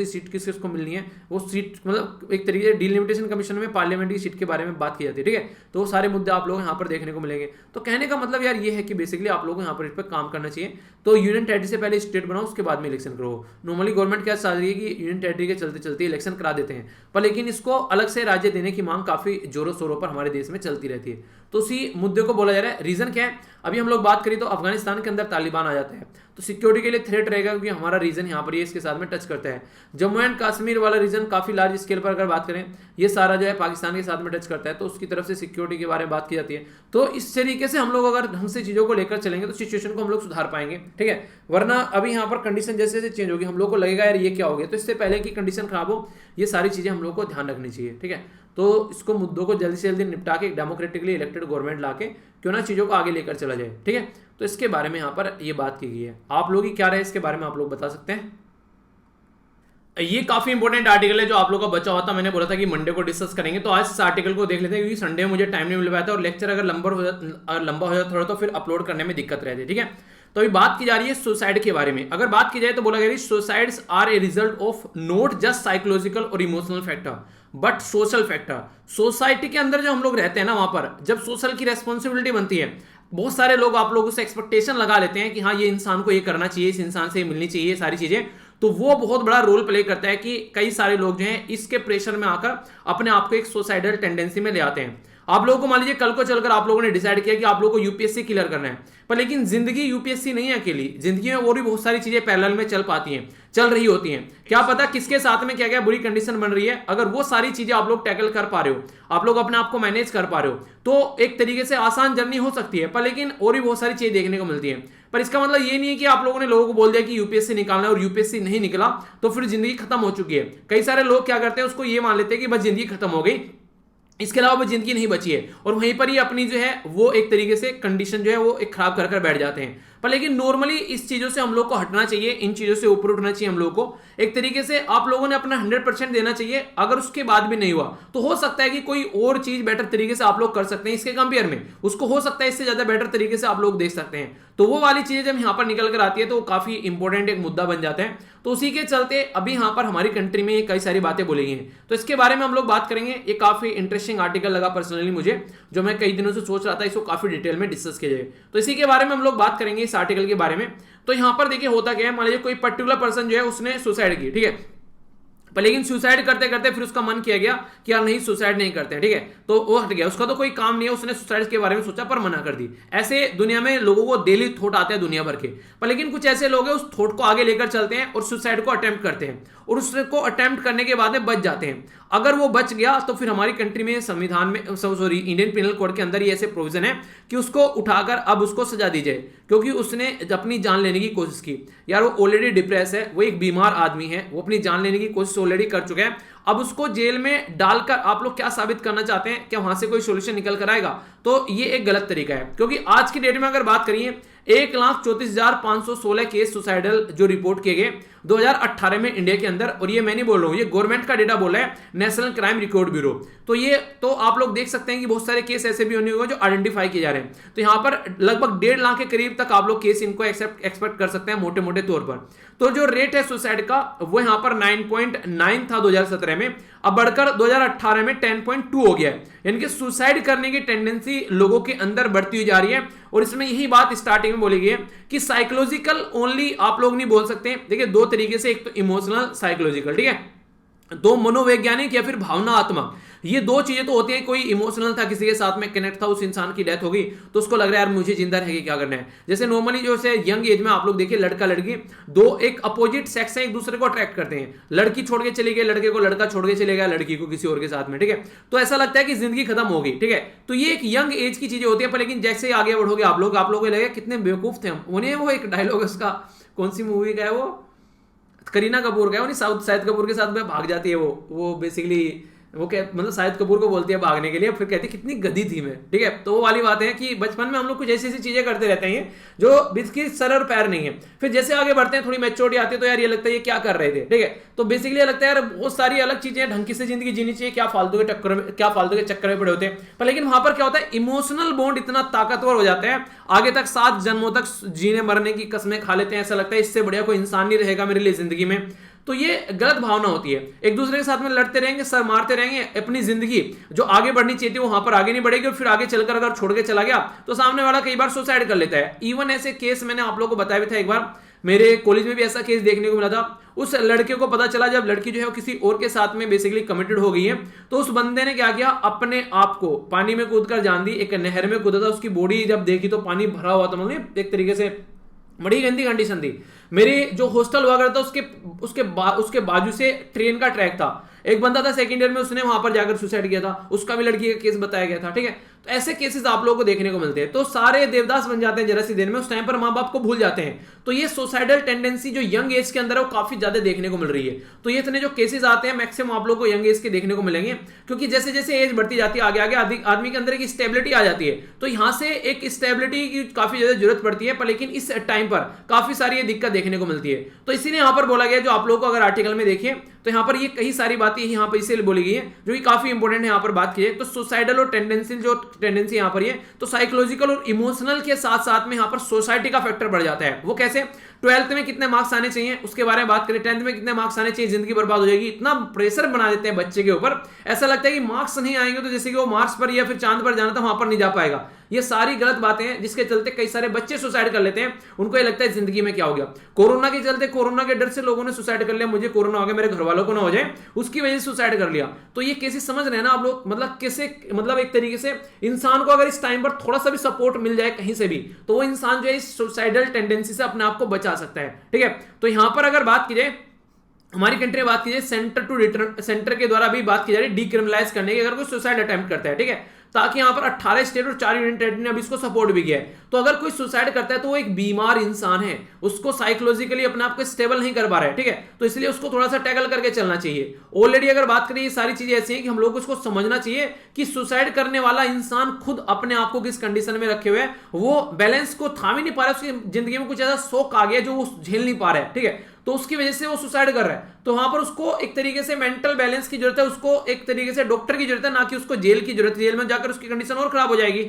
सीट किस किस को मिलनी है वो सीट, मतलब एक तरीके से डिलिमिटेशन कमीशन में पार्लियामेंट की सीट के बारे में बात की जाती है, ठीक है। तो वो सारे मुद्दे आप लोग यहाँ पर देखने को मिलेंगे। तो कहने का मतलब यार ये है कि बेसिकली आप लोगों को यहाँ पर इस पर काम करना चाहिए। तो यूनियन टेरिटरी से पहले स्टेट बनाओ, उसके बाद में इलेक्शन करो। नॉर्मली गवर्नमेंट क्या चाह रही है कि यूनियन टेरिटरी के चलते चलते इलेक्शन करा देते हैं, पर लेकिन इसको अलग से राज्य देने की मांग काफी जोरों शोरों पर हमारे देश में चलती रहती है। तो उसी मुद्दे को बोला जा रहा है। रीजन क्या है? अभी हम लोग बात करें तो अफगानिस्तान के अंदर तालिबान आ जाता है, तो सिक्योरिटी के लिए थ्रेट रहेगा, क्योंकि हमारा रीजन यहाँ पर ये इसके साथ में टच करता है। जम्मू एंड कश्मीर वाला रीजन काफी लार्ज स्केल पर अगर बात करें, ये सारा जो है पाकिस्तान के साथ में टच करता है, तो उसकी तरफ से सिक्योरिटी के बारे में बात की जाती है। तो इस तरीके से हम लोग अगर ढंग से चीजों को लेकर चलेंगे तो सिचुएशन को हम लोग सुधार पाएंगे, ठीक है। वरना अभी यहाँ पर कंडीशन जैसे जैसे चेंज होगी हम लोग को लगेगा यार ये क्या हो गया, तो इससे पहले की कंडीशन खराब हो, ये सारी चीजें हम लोग को ध्यान रखनी चाहिए, ठीक है। तो इसको मुद्दों को जल्दी से जल्दी निपटा के डेमोक्रेटिकली इलेक्टेड गवर्नमेंट लाके क्यों ना चीजों को आगे लेकर चला जाए, ठीक है। तो इसके बारे में यहाँ पर ये बात की गई है। आप लोग ही क्या रहे इसके बारे में आप लोग बता सकते हैं। ये काफी इंपॉर्टेंट आर्टिकल है जो आप लोगों का बचा हुआ था। मैंने बोला था कि मंडे को डिस्कस करेंगे, तो आज इस आर्टिकल को देख लेते हैं, क्योंकि संडे में मुझे टाइम नहीं मिल पाया था और लेक्चर अगर लंबा हो जाता थोड़ा तो फिर अपलोड करने में दिक्कत रहती है, ठीक है। तो अभी बात की जा रही है सुसाइड के बारे में। अगर बात की जाए तो बोला गया suicides are a result of not just psychological और emotional factor but social factor. Society के अंदर जो हम लोग रहते हैं ना, वहां पर जब सोशल की रेस्पॉन्सिबिलिटी बनती है, बहुत सारे लोग आप लोगों से एक्सपेक्टेशन लगा लेते हैं कि हाँ ये इंसान को ये करना चाहिए, इस इंसान से मिलनी चाहिए, सारी चीजें, तो वो बहुत बड़ा रोल प्ले करता है कि कई सारे लोग जो हैं इसके प्रेशर में आकर अपने आप को एक सुसाइडल टेंडेंसी में ले आते हैं। आप लोगों को मान लीजिए कल को चलकर आप लोगों ने डिसाइड किया कि आप लोगों को यूपीएससी क्लियर करना है, पर लेकिन जिंदगी यूपीएससी नहीं है अकेली, जिंदगी में और भी बहुत सारी चीजें पैरेलल में चल रही होती हैं। क्या पता किसके साथ में क्या क्या बुरी कंडीशन बन रही है, अगर वो सारी चीजें आप लोग टैकल कर पा रहे हो, आप लोग अपने आप को मैनेज कर पा रहे हो, तो एक तरीके से आसान जर्नी हो सकती है। पर लेकिन और भी बहुत सारी चीजें देखने को मिलती है। पर इसका मतलब ये नहीं है कि आप लोगों ने लोगों को बोल दिया कि यूपीएससी निकालना है और यूपीएससी नहीं निकला तो फिर जिंदगी खत्म हो चुकी है। कई सारे लोग क्या करते हैं, उसको ये मान लेते हैं कि बस जिंदगी खत्म हो गई, इसके अलावा वो जिंदगी नहीं बची है, और वहीं पर ही अपनी जो है वो एक तरीके से कंडीशन जो है वो एक खराब कर बैठ जाते हैं। पर लेकिन नॉर्मली इस चीजों से हम लोग को हटना चाहिए, इन चीजों से ऊपर उठना चाहिए हम लोग को। एक तरीके से आप लोगों ने अपना 100% देना चाहिए। अगर उसके बाद भी नहीं हुआ तो हो सकता है कि कोई और चीज बेटर तरीके से आप लोग कर सकते हैं इसके कंपेयर में, उसको हो सकता है इससे ज्यादा बेटर तरीके से आप लोग देख सकते हैं। तो वो वाली चीजें जब यहाँ पर निकल कर आती है तो वो काफी इंपॉर्टेंट एक मुद्दा बन जाता है। तो उसी के चलते अभी यहाँ पर हमारी कंट्री में ये कई सारी बातें बोली गई हैं, तो इसके बारे में हम लोग बात करेंगे। ये काफी इंटरेस्टिंग आर्टिकल लगा पर्सनली मुझे, जो मैं कई दिनों से सोच रहा था इसको काफी डिटेल में डिस्कस किया जाए। तो इसी के बारे में हम लोग बात करेंगे, इस आर्टिकल के बारे में। तो यहाँ पर देखिए होता क्या है, मान लीजिए कोई पर्टिकुलर पर्सन जो है उसने सुसाइड की, ठीक है, पर लेकिन सुसाइड करते करते फिर उसका मन किया गया कि यार नहीं सुसाइड नहीं करते हैं, ठीक है, तो वो हट गया, उसका तो कोई काम नहीं है, उसने सुसाइड के बारे में सोचा पर मना कर दी। ऐसे दुनिया में लोगों को डेली थॉट आते हैं दुनिया भर के, पर लेकिन कुछ ऐसे लोग हैं उस थॉट को आगे लेकर चलते हैं और सुसाइड को अटेम्प्ट करते हैं, और उसको अटेम्प्ट करने के बाद में बच जाते हैं। अगर वो बच गया तो फिर हमारी कंट्री में संविधान में सॉरी इंडियन पिनल कोड के अंदर ये ऐसे प्रोविजन है कि उसको उठाकर अब उसको सजा दी जाए, क्योंकि उसने अपनी जान लेने की कोशिश की। यार वो ऑलरेडी डिप्रेस है, वो एक बीमार आदमी है, वो अपनी जान लेने की कोशिश ऑलरेडी कर चुका है। अब उसको जेल में डालकर आप लोग क्या साबित करना चाहते हैं, क्या वहां से कोई सोल्यूशन निकल कर आएगा? तो ये एक गलत तरीका है, क्योंकि आज की डेट में अगर बात करिए 1,34,516 केस सुसाइडल जो रिपोर्ट किए गए 2018 में इंडिया के अंदर, और ये मैं नहीं बोल रहा हूं, ये गवर्नमेंट का डेटा बोल रहा है, नेशनल क्राइम रिकॉर्ड ब्यूरो। तो ये तो आप लोग देख सकते हैं कि बहुत सारे केस ऐसे भी होने होंगे जो आइडेंटिफाई किए जा रहे हैं। तो यहां पर लगभग 1.5 लाख के करीब तक आप लोग केस इनको एक्सपेक्ट कर सकते हैं मोटे मोटे तौर पर। तो जो रेट है सुसाइड का वो यहां पर 9.9 था 2017 में, अब बढ़कर 2018 में 10.2 हो गया है। यानी कि सुसाइड करने की टेंडेंसी लोगों के अंदर बढ़ती हुई जा रही है। और इसमें यही बात स्टार्टिंग में बोली गई है कि साइकोलॉजिकल ओनली आप लोग नहीं बोल सकते। देखिए दो तरीके से, एक तो इमोशनल साइकोलॉजिकल, ठीक है, दो मनोवैज्ञानिक या फिर भावनात्मक, ये दो चीजें तो होती हैं। कोई इमोशनल था, किसी के साथ में कनेक्ट था, उस इंसान की डेथ हो गई तो उसको लग रहा है यार मुझे जिंदा रह के क्या करना है। जैसे नॉर्मली जो है यंग एज में आप लोग देखिए लड़का लड़की दो एक अपोजिट सेक्स है, एक दूसरे को अट्रैक्ट करते हैं। लड़की छोड़ के चली गई लड़के को, लड़का छोड़ के चले गया लड़की को किसी और के साथ में, ठीक है, तो ऐसा लगता है कि जिंदगी खत्म हो गई, ठीक है। तो ये एक यंग एज की चीजें होती है, पर लेकिन जैसे ही आगे बढ़ोगे आप लोगों को लगेगा कितने बेवकूफ थे हम। उन्हें वो एक डायलॉग उसका कौन सी मूवी का है, वो करीना कपूर का है, वो शाहिद कपूर के साथ में भाग जाती है, वो बेसिकली वो क्या मतलब शाहिद कपूर को बोलती है भागने के लिए, फिर कहती है कितनी गधी थी मैं, ठीक है। तो वो वाली बात है कि बचपन में हम लोग कुछ ऐसी ऐसी चीजें करते रहते हैं जो जिसकी सर और पैर नहीं है। फिर जैसे आगे बढ़ते हैं, थोड़ी मैच्योरिटी आती है तो यार ये लगता है ये क्या कर रहे थे, ठीक है। तो बेसिकली ये लगता है यार बहुत सारी अलग चीजें ढंग से जिंदगी जीनी चाहिए, क्या फालतू के चक्कर में पड़े होते हैं। पर लेकिन वहां पर क्या होता है, इमोशनल बॉन्ड इतना ताकतवर हो जाता है, आगे तक 7 जन्मों तक जीने मरने की कसमें खा लेते हैं। ऐसा लगता है इससे बढ़िया कोई इंसान नहीं रहेगा मेरे लिए जिंदगी में। तो ये गलत भावना होती है, एक दूसरे के साथ में लड़ते रहेंगे, सर मारते रहेंगे, अपनी जिंदगी जो आगे बढ़नी चाहिए थी वो वहां पर आगे नहीं बढ़ेगी, और फिर आगे चलकर अगर छोड़ के चला गया तो सामने वाला कई बार सुसाइड कर लेता है। इवन ऐसे केस मैंने आप लोगों को बताया भी था, एक बार मेरे कॉलेज में भी ऐसा केस देखने को मिला था। उस लड़के को पता चला जब लड़की जो है वो किसी और के साथ में बेसिकली कमिटेड हो गई है, तो उस बंदे ने क्या किया, अपने आप को पानी में कूदकर जान दी, एक नहर में कूदा था। उसकी बॉडी जब देखी तो पानी भरा हुआ था, मतलब एक तरीके से बड़ी गंदी कंडीशन थी। मेरे जो हॉस्टल हुआ करता उसके बाजू से ट्रेन का ट्रैक था। एक बंदा था सेकंड ईयर में, उसने वहां पर जाकर सुसाइड किया था, उसका भी लड़की का केस बताया गया था, ठीक है। तो ऐसे केसेस आप लोगों को देखने को मिलते हैं। तो सारे देवदास बन जाते हैं जरा सी देर में, उस टाइम पर माँ बाप को भूल जाते हैं। तो ये सुसाइडल टेंडेंसी जो यंग एज के अंदर है वो काफी ज्यादा देखने को मिल रही है। तो ये इतने जो केसेस आते हैं मैक्सिमम आप लोग को यंग एज के देखने को मिलेंगे, क्योंकि जैसे जैसे एज बढ़ती जाती है आगे आगे आदमी के अंदर एक स्टेबिलिटी आ जाती है। तो यहां से एक स्टेबिलिटी की काफी ज्यादा जरूरत पड़ती है, पर लेकिन इस टाइम पर काफी सारी दिक्कत देखने को मिलती है। तो इसीलिए यहां पर बोला गया, जो आप लोगों को अगर आर्टिकल में देखिए तो यहां पर ये कई सारी बातें यहां पर इसलिए बोली गई है जो कि काफी इंपॉर्टेंट है। यहां पर बात की जाए तो सुसाइडल और टेंडेंसी यहां पर तो साइकोलॉजिकल और इमोशनल के साथ साथ में यहां पर सोसाइटी का फैक्टर बढ़ जाता है। वो कैसे, 12th में कितने मार्क्स आने चाहिए उसके बारे में बात करें, 10th में कितने मार्क्स आने चाहिए, जिंदगी बर्बाद हो जाएगी, इतना प्रेशर बना देते हैं बच्चे के ऊपर। ऐसा लगता है कि मार्क्स नहीं आएंगे तो जैसे कि वो मार्क्स पर या फिर चांद पर जाना था वहां पर नहीं जा पाएगा। ये सारी गलत बातें हैं जिसके चलते कई सारे बच्चे सुसाइड कर लेते हैं। उनको ये लगता है जिंदगी में क्या हो गया। कोरोना के चलते, कोरोना के डर से लोगों ने सुसाइड कर लिया, मुझे कोरोना हो गया मेरे घर वालों को ना हो जाए, उसकी वजह से सुसाइड कर लिया। तो ये केसेस समझ रहे हैं ना आप लोग, मतलब कैसे, मतलब एक तरीके से इंसान को अगर इस टाइम पर थोड़ा सा भी सपोर्ट मिल जाए कहीं से भी तो वो इंसान जो है इस सुसाइडल टेंडेंसी से अपने आप को बचा सकता है, ठीक है। तो यहां पर अगर बात की जाए हमारी कंट्री में बात की जाए सेंटर के द्वारा भी बात की जा रही है डिक्रिमिनलाइज करने की, अगर कोई सुसाइड अटेम्प्ट करता है, ठीक है, ताकि यहाँ पर 18 स्टेट और 4 यूनियन टेरिटरी ने अभी इसको सपोर्ट भी किया है। तो अगर कोई सुसाइड करता है तो वो एक बीमार इंसान है, उसको साइकोलॉजिकली अपने आप को स्टेबल नहीं कर पा रहा है, ठीक है, तो इसलिए उसको थोड़ा सा टैकल करके चलना चाहिए। ऑलरेडी अगर बात करें, ये सारी चीजें ऐसी हैं कि हम लोग को इसको समझना चाहिए कि सुसाइड करने वाला इंसान खुद अपने आप को किस कंडीशन में रखे हुए है, वो बैलेंस को थाम ही नहीं पा रहा है, उसकी जिंदगी में कुछ ऐसा शौक आ गया जो वो झेल नहीं पा रहा है, ठीक है, तो उसकी वजह से वो सुसाइड कर रहा है। तो वहां पर उसको एक तरीके से मेंटल बैलेंस की जरूरत है, उसको एक तरीके से डॉक्टर की जरूरत है, ना कि उसको जेल की जरूरत है। जेल में जाकर उसकी कंडीशन और खराब हो जाएगी।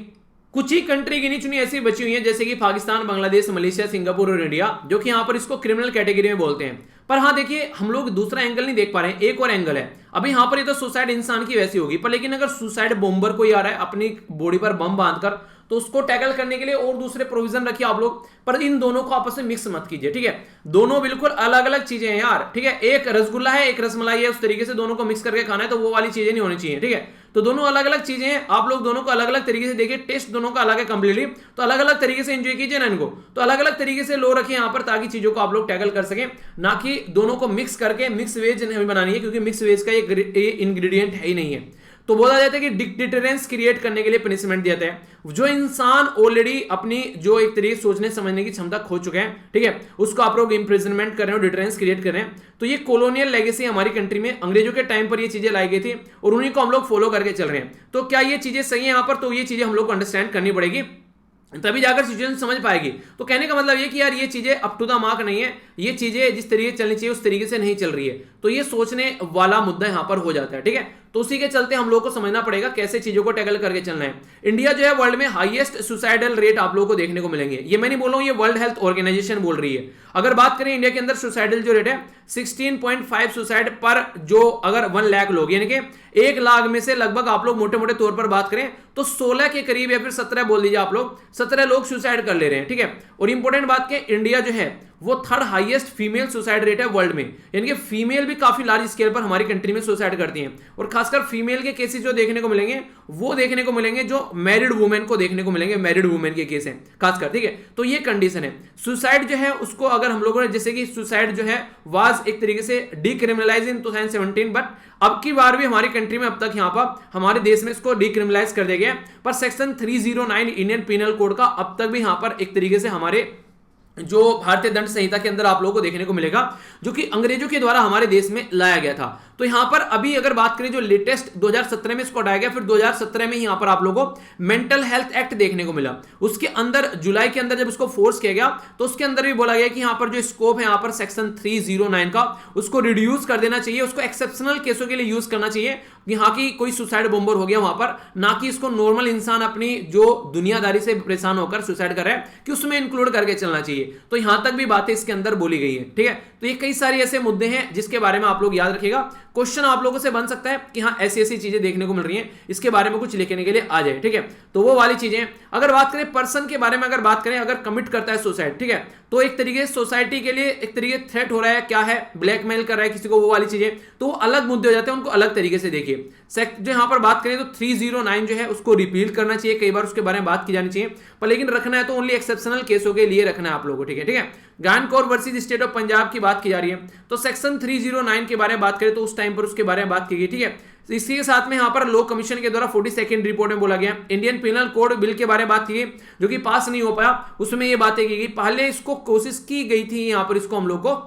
कुछ ही कंट्री गिनी चुनी ऐसी बची हुई है जैसे कि पाकिस्तान, बांग्लादेश, मलेशिया, सिंगापुर और इंडिया, जो कि यहां पर इसको क्रिमिनल कैटेगरी में बोलते हैं। पर हाँ देखिए, हम लोग दूसरा एंगल नहीं देख पा रहे हैं, एक और एंगल है। अभी यहां पर ये तो सुसाइड इंसान की वैसी होगी, पर लेकिन अगर सुसाइड बॉम्बर कोई आ रहा है अपनी बॉडी पर बम बांधकर, तो उसको टैकल करने के लिए और दूसरे प्रोविजन रखिए आप लोग, पर इन दोनों को आपस में मिक्स मत कीजिए, ठीक है। दोनों बिल्कुल अलग अलग चीजें हैं यार, ठीक है। एक रसगुल्ला है, एक रसमलाई है, उस तरीके से दोनों को मिक्स करके खाना है, तो वो वाली चीजें नहीं होनी चाहिए, ठीक है। तो दोनों अलग अलग चीजें हैं, आप लोग दोनों को अलग अलग तरीके से देखिए, टेस्ट दोनों का अलग है कंप्लीटली, तो अलग अलग तरीके से एंजॉय कीजिए ना इनको, तो अलग अलग तरीके से लो रखिए यहाँ पर, ताकि चीजों को आप लोग टैकल कर सकें, ना कि दोनों को मिक्स करके मिक्स वेज नहीं बनानी है, क्योंकि मिक्स वेज का ये इंग्रेडिएंट है ही नहीं है। तो बोला जाता है कि डिटरेंस क्रिएट करने के लिए पनिशमेंट दिया जाता है। जो इंसान ऑलरेडी अपनी जो एक तरीके सोचने समझने की क्षमता खो चुके हैं, ठीक है, उसको आप लोग इंप्रिजनमेंट कर रहे हो, डिटरेंस क्रिएट कर रहे हैं। तो ये कॉलोनियल लेगेसी हमारी कंट्री में अंग्रेजों के टाइम पर ये चीजें लाई गई थी और उन्हीं को हम लोग फॉलो करके चल रहे हैं। तो क्या ये चीजें सही है यहाँ पर? तो ये चीजें हम लोग को अंडरस्टैंड करनी पड़ेगी, तभी जाकर सिचुएशन समझ पाएगी। तो कहने का मतलब ये कि यार ये चीजें अप टू द मार्क नहीं है, ये चीजें जिस तरीके चलनी चाहिए उस तरीके से नहीं चल रही है, तो ये सोचने वाला मुद्दा यहां पर हो जाता है, ठीक है। तो उसी के चलते हम लोग को समझना पड़ेगा कैसे चीजों को टैकल करके चलना है। इंडिया जो है वर्ल्ड में हाईएस्ट सुसाइडल रेट आप लोगों को देखने को मिलेंगे, ये मैं नहीं बोल रहा हूं, ये वर्ल्ड हेल्थ ऑर्गेनाइजेशन बोल रही है। अगर बात करें इंडिया के अंदर सुसाइडल जो रेट है 16.5 सुसाइड पर जो अगर 1 लाख लोग, यानी कि 1 लाख में से लगभग आप लोग मोटे मोटे तौर पर बात करें तो 16 के करीब या फिर 17 बोल दीजिए आप लोग, 17 लोग सुसाइड कर ले रहे हैं, ठीक है। और इंपॉर्टेंट बात के इंडिया जो है वो 3rd highest female suicide rate है वर्ल्ड में, यानी कि फीमेल भी काफी लार्ज स्केल पर हमारी कंट्री में सुसाइड करती हैं। और खासकर फीमेल के केसेस जो देखने को मिलेंगे वो देखने को मिलेंगे जो मैरिड वुमेन को देखने को मिलेंगे, मैरिड वुमेन के केस हैं खासकर, ठीक है। तो ये कंडीशन है। सुसाइड जो है उसको अगर हम लोगों ने, जैसे कि सुसाइड जो है वाज एक तरीके से डीक्रिमिनलाइज इन 2017, बट अब की बार भी हमारी कंट्री में अब तक यहाँ पर हमारे देश में इसको डीक्रिमिनलाइज कर दिया गया, पर सेक्शन 309 इंडियन पीनल कोड का अब तक भी यहाँ पर एक तरीके से हमारे जो भारतीय दंड संहिता के अंदर आप लोगों को देखने को मिलेगा, जो कि अंग्रेजों के द्वारा हमारे देश में लाया गया था। तो यहां पर अभी अगर बात करें जो लेटेस्ट 2017 में इसको हटाया गया, फिर 2017 में यहां पर आप लोगों को मेंटल हेल्थ एक्ट देखने को मिला। उसके अंदर जुलाई के अंदर जब उसको फोर्स किया गया तो उसके अंदर भी बोला गया कि यहां पर जो स्कोप है यहां पर सेक्शन 309 का उसको रिड्यूस कर देना चाहिए, उसको एक्सेप्शनल केसों के लिए यूज करना चाहिए कि हाँ कि कोई सुसाइड बॉम्बर हो गया वहां पर, ना कि इसको नॉर्मल इंसान अपनी जो दुनियादारी से परेशान होकर सुसाइड कर रहा है कि उसमें इंक्लूड करके चलना चाहिए। तो यहां तक भी बातें इसके अंदर बोली गई है, ठीक है। तो ये कई सारे ऐसे मुद्दे हैं जिसके बारे में आप लोग याद रखिएगा। क्वेश्चन आप लोगों से बन सकता है कि हाँ ऐसी ऐसी चीजें देखने को मिल रही हैं, इसके बारे में कुछ लिखने के लिए आ जाए, ठीक है। तो वो वाली चीजें अगर बात करें पर्सन के बारे में, अगर बात करें अगर कमिट करता है सुसाइड, ठीक है, तो एक तरीके से सोसाइटी के लिए एक तरीके थ्रेट हो रहा है, क्या है, ब्लैकमेल कर रहा है किसी को, वो वाली चीजें, तो वो अलग मुद्दे हो जाते हैं, उनको अलग तरीके से देखिए। जो यहां पर बात करें तो 309 जो है उसको रिपील करना चाहिए, कई बार उसके बारे में बात की जानी चाहिए, पर लेकिन रखना है तो ओनली एक्सेप्शनल केसों के लिए रखना है आप लोगों को, ठीक है, ठीक है। गान Kaur versus state of Punjab की बात की जा रही है, तो सेक्शन 309 के बारे में बात करें तो उस टाइम पर उसके बारे में बात की गई, ठीक है। इसी के साथ में यहां पर लॉ कमीशन के द्वारा 42nd रिपोर्ट में बोला गया, इंडियन पिनल कोड बिल के बारे में बात की गई जो कि पास नहीं हो पाया, उसमें ये बातें की गई, पहले इसको कोशिश की गई थी यहां पर इसको हम लोग को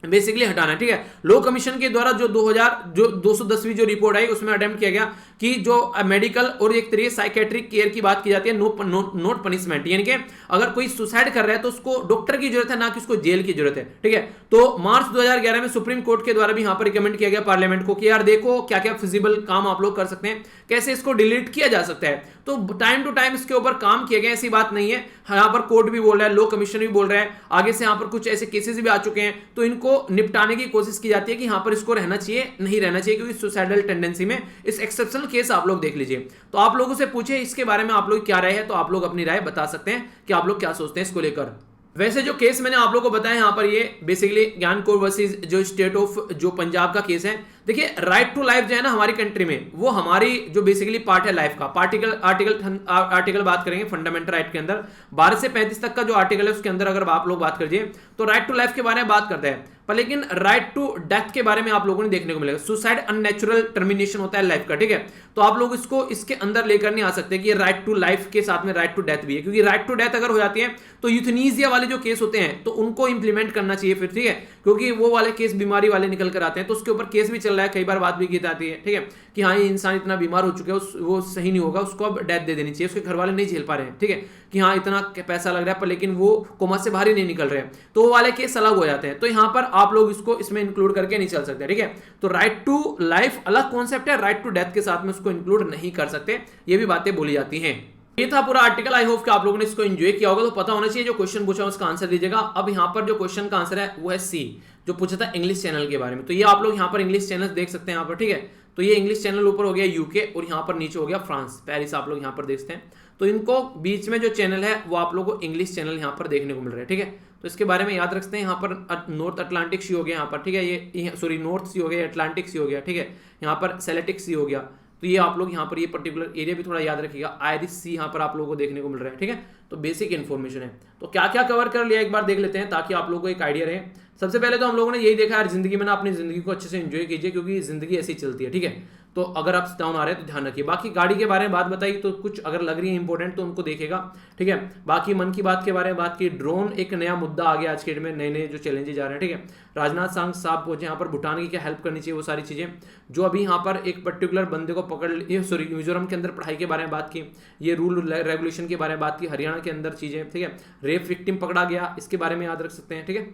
बेसिकली हटाना, ठीक है। लॉ कमीशन के द्वारा जो 210वीं जो रिपोर्ट आई उसमें अटेम्प्ट किया गया कि जो मेडिकल और एक तरीके साइकेट्रिक केयर की बात की जाती है, नोट पनिशमेंट, यानी कि अगर कोई सुसाइड कर रहा है तो उसको डॉक्टर की जरूरत है, ना कि उसको जेल की जरूरत है, ठीक है। तो मार्च 2011 में सुप्रीम कोर्ट के द्वारा भी यहां पर रिकमेंड किया गया पार्लियामेंट को कि यार देखो क्या क्या फिजिबल काम आप लोग कर सकते हैं, कैसे इसको डिलीट किया जा सकता है। तो टाइम टू टाइम इसके ऊपर काम किया गया, ऐसी बात नहीं है। यहां पर कोर्ट भी बोल रहा है, लॉ कमीशन भी बोल रहा है, आगे से यहां पर कुछ ऐसे केसेस भी आ चुके हैं, तो इनको निपटाने की कोशिश की जाती है कि यहां पर इसको रहना चाहिए, नहीं रहना चाहिए, क्योंकि सुसाइडल टेंडेंसी में इस एक्सेप्शनल केस आप लोग देख लीजिए। तो आप लोगों से पूछे इसके बारे में आप लोग क्या राय है, तो आप लोग अपनी राय बता सकते हैं कि आप लोग क्या सोचते हैं इसको लेकर। वैसे जो केस मैंने आप लोगों को बताया यहां पर ये बेसिकली ज्ञान कौर वर्सेस जो स्टेट ऑफ जो पंजाब का केस है, देखिए राइट टू लाइफ जो है ना हमारी कंट्री में, वो हमारी जो बेसिकली पार्ट है लाइफ का। आर्टिकल बात करेंगे फंडामेंटल राइट के अंदर 12 से 35 तक का जो आर्टिकल है उसके अंदर अगर आप लोग बात करिए तो राइट टू लाइफ के बारे में बात करते हैं, पर लेकिन राइट टू डेथ के बारे में आप लोगों ने देखने को मिलेगा। सुसाइड अननेचुरल टर्मिनेशन होता है लाइफ का, ठीक है। तो आप लोग इसको इसके अंदर लेकर नहीं आ सकते कि राइट टू लाइफ के साथ में राइट टू डेथ भी है, क्योंकि राइट टू डेथ अगर हो जाती है तो यूथनीजिया वाले जो केस होते हैं तो उनको इंप्लीमेंट करना चाहिए फिर, ठीक है, क्योंकि वो वाले केस बीमारी वाले निकल कर आते हैं, तो उसके ऊपर केस भी चल रहा है, कई बार बात भी की जाती है, ठीक है, कि हाँ ये इंसान इतना बीमार हो चुका है, वो सही नहीं होगा, उसको अब डेथ दे देनी चाहिए, उसके घर वाले नहीं झेल पा रहे हैं, ठीक है, कि हाँ इतना पैसा लग रहा है पर लेकिन वो कोमा से बाहर ही नहीं निकल रहे हैं, तो वो वाले केस अलग हो जाते हैं। तो यहाँ पर आप लोग इसको इसमें इंक्लूड करके नहीं चल सकते, ठीक है। तो राइट टू लाइफ अलग कॉन्सेप्ट है, राइट टू डेथ के साथ में उसको इंक्लूड नहीं कर सकते, ये भी बातें बोली जाती हैं। ये था पूरा आर्टिकल। आई होप कि आप लोगों ने इसको एंजॉय किया होगा। तो पता होना चाहिए जो क्वेश्चन पूछा उसका आंसर दीजिएगा। अब यहाँ पर जो क्वेश्चन का आंसर है वो है सी, जो पूछा था इंग्लिश चैनल के बारे में। तो ये आप लोग यहाँ पर इंग्लिश चैनल देख सकते हैं यहाँ पर, ठीक है। तो ये इंग्लिश चैनल ऊपर हो गया यूके और यहाँ पर नीचे हो गया फ्रांस, पेरिस आप लोग यहाँ पर देखते हैं। तो इनको बीच में जो चैनल है वो आप लोग को इंग्लिश चैनल यहाँ पर देखने को मिल रहा है, ठीक है। तो इसके बारे में याद रखते हैं। यहाँ पर नॉर्थ अटलांटिक सी हो गया यहाँ पर, ठीक है, ये सॉरी नॉर्थ सी हो गया, अटलांटिक सी हो गया, ठीक है, यहाँ पर सेलेटिक सी हो गया। तो ये आप लोग यहाँ पर ये पर्टिकुलर एरिया भी थोड़ा याद रखिएगा। आयरिश सी यहाँ पर आप लोगों को देखने को मिल रहा है, ठीक है। तो बेसिक इन्फॉर्मेशन है। तो क्या क्या कवर कर लिया एक बार देख लेते हैं ताकि आप लोगों को एक आइडिया रहे। सबसे पहले तो हम लोगों ने यही देखा यार, जिंदगी में ना अपनी जिंदगी को अच्छे से एंजॉय कीजिए, क्योंकि जिंदगी ऐसी चलती है, ठीक है। तो अगर आप डाउन आ रहे हैं तो ध्यान रखिए। बाकी गाड़ी के बारे में बात बताई तो कुछ अगर लग रही है इंपॉर्टेंट तो उनको देखेगा, ठीक है। बाकी मन की बात के बारे में बात की, ड्रोन एक नया मुद्दा आ गया आज के डेट में, नए नए जो चैलेंजेस जा रहे हैं, ठीक है। राजनाथ सिंह साहब पहुंचे यहाँ पर, भूटान की क्या हेल्प करनी चाहिए, वो सारी चीजें जो अभी यहाँ पर एक पर्टिकुलर बंदे को पकड़ सॉरी मिजोरम के अंदर पढ़ाई के बारे में बात की, ये रूल रेगुलेशन के बारे में बात की, हरियाणा के अंदर चीजें, ठीक है। रेप विक्टिम पकड़ा गया, इसके बारे में याद रख सकते हैं, ठीक है।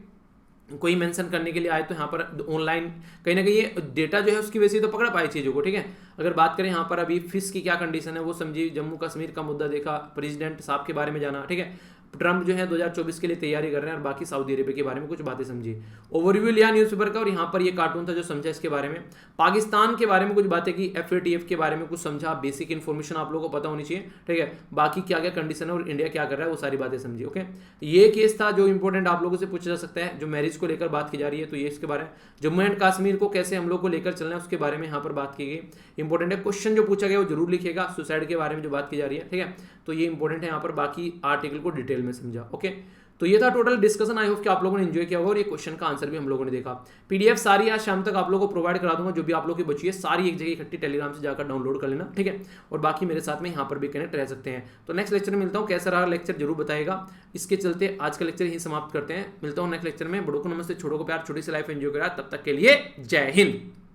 कोई मेंशन करने के लिए आए तो यहाँ पर ऑनलाइन कहीं ना कहीं ये डेटा जो है उसकी वजह से तो पकड़ पाए चीज़ों को, ठीक है। अगर बात करें यहाँ पर अभी फिश की क्या कंडीशन है वो समझी, जम्मू कश्मीर का मुद्दा देखा, प्रेसिडेंट साहब के बारे में जाना, ठीक है। ट्रम्प जो है 2024 के लिए तैयारी कर रहे हैं, और बाकी सऊदी अरेबिया के बारे में कुछ बातें समझी। ओवरव्यू लिया न्यूज़पेपर का, और यहाँ पर ये कार्टून था जो समझा इसके बारे में। पाकिस्तान के बारे में कुछ बातें की, FATF के बारे में कुछ समझा, बेसिक इन्फॉर्मेशन आप लोगों को पता होनी चाहिए, ठीक है। बाकी क्या क्या कंडीशन है और इंडिया क्या कर रहा है वो सारी बातें समझी, ओके। ये केस था जो इंपॉर्टेंट आप लोगों से पूछा जा सकता है, जो मैरिज को लेकर बात की जा रही है, तो ये इसके बारे में। जम्मू एंड कश्मीर को कैसे हम लोग को लेकर चलना है उसके बारे में यहाँ पर बात की गई, इंपॉर्टेंट है। क्वेश्चन जो पूछा गया वो जरूर लिखिएगा। सुसाइड के बारे में जो बात की जा रही है, ठीक है, तो ये इंपॉर्टेंट है यहाँ पर। बाकी आर्टिकल को डिटेल में समझा, ओके। तो ये था टोटल डिस्कशन। आई होप कि आप लोगों ने एंजॉय किया होगा, और ये क्वेश्चन का आंसर भी हम लोगों ने देखा। PDF सारी आज शाम तक आप लोगों को प्रोवाइड करा दूंगा, जो भी आप लोगों की बची है सारी एक जगह इकट्ठी टेलीग्राम से जाकर डाउनलोड कर लेना, ठीक है। और बाकी मेरे साथ में यहाँ पर भी कनेक्ट रह सकते हैं। तो नेक्स्ट लेक्चर में मिलता हूँ, कैसा रहा लेक्चर जरूर बताएगा। इसके चलते आज का लेक्चर यही समाप्त करते हैं। मिलता हूँ नेक्स्ट लेक्चर में। बड़ों को नमस्ते, छोटों को प्यार, छोटी सी लाइफ एंजॉय करा। तब तक के लिए जय हिंद।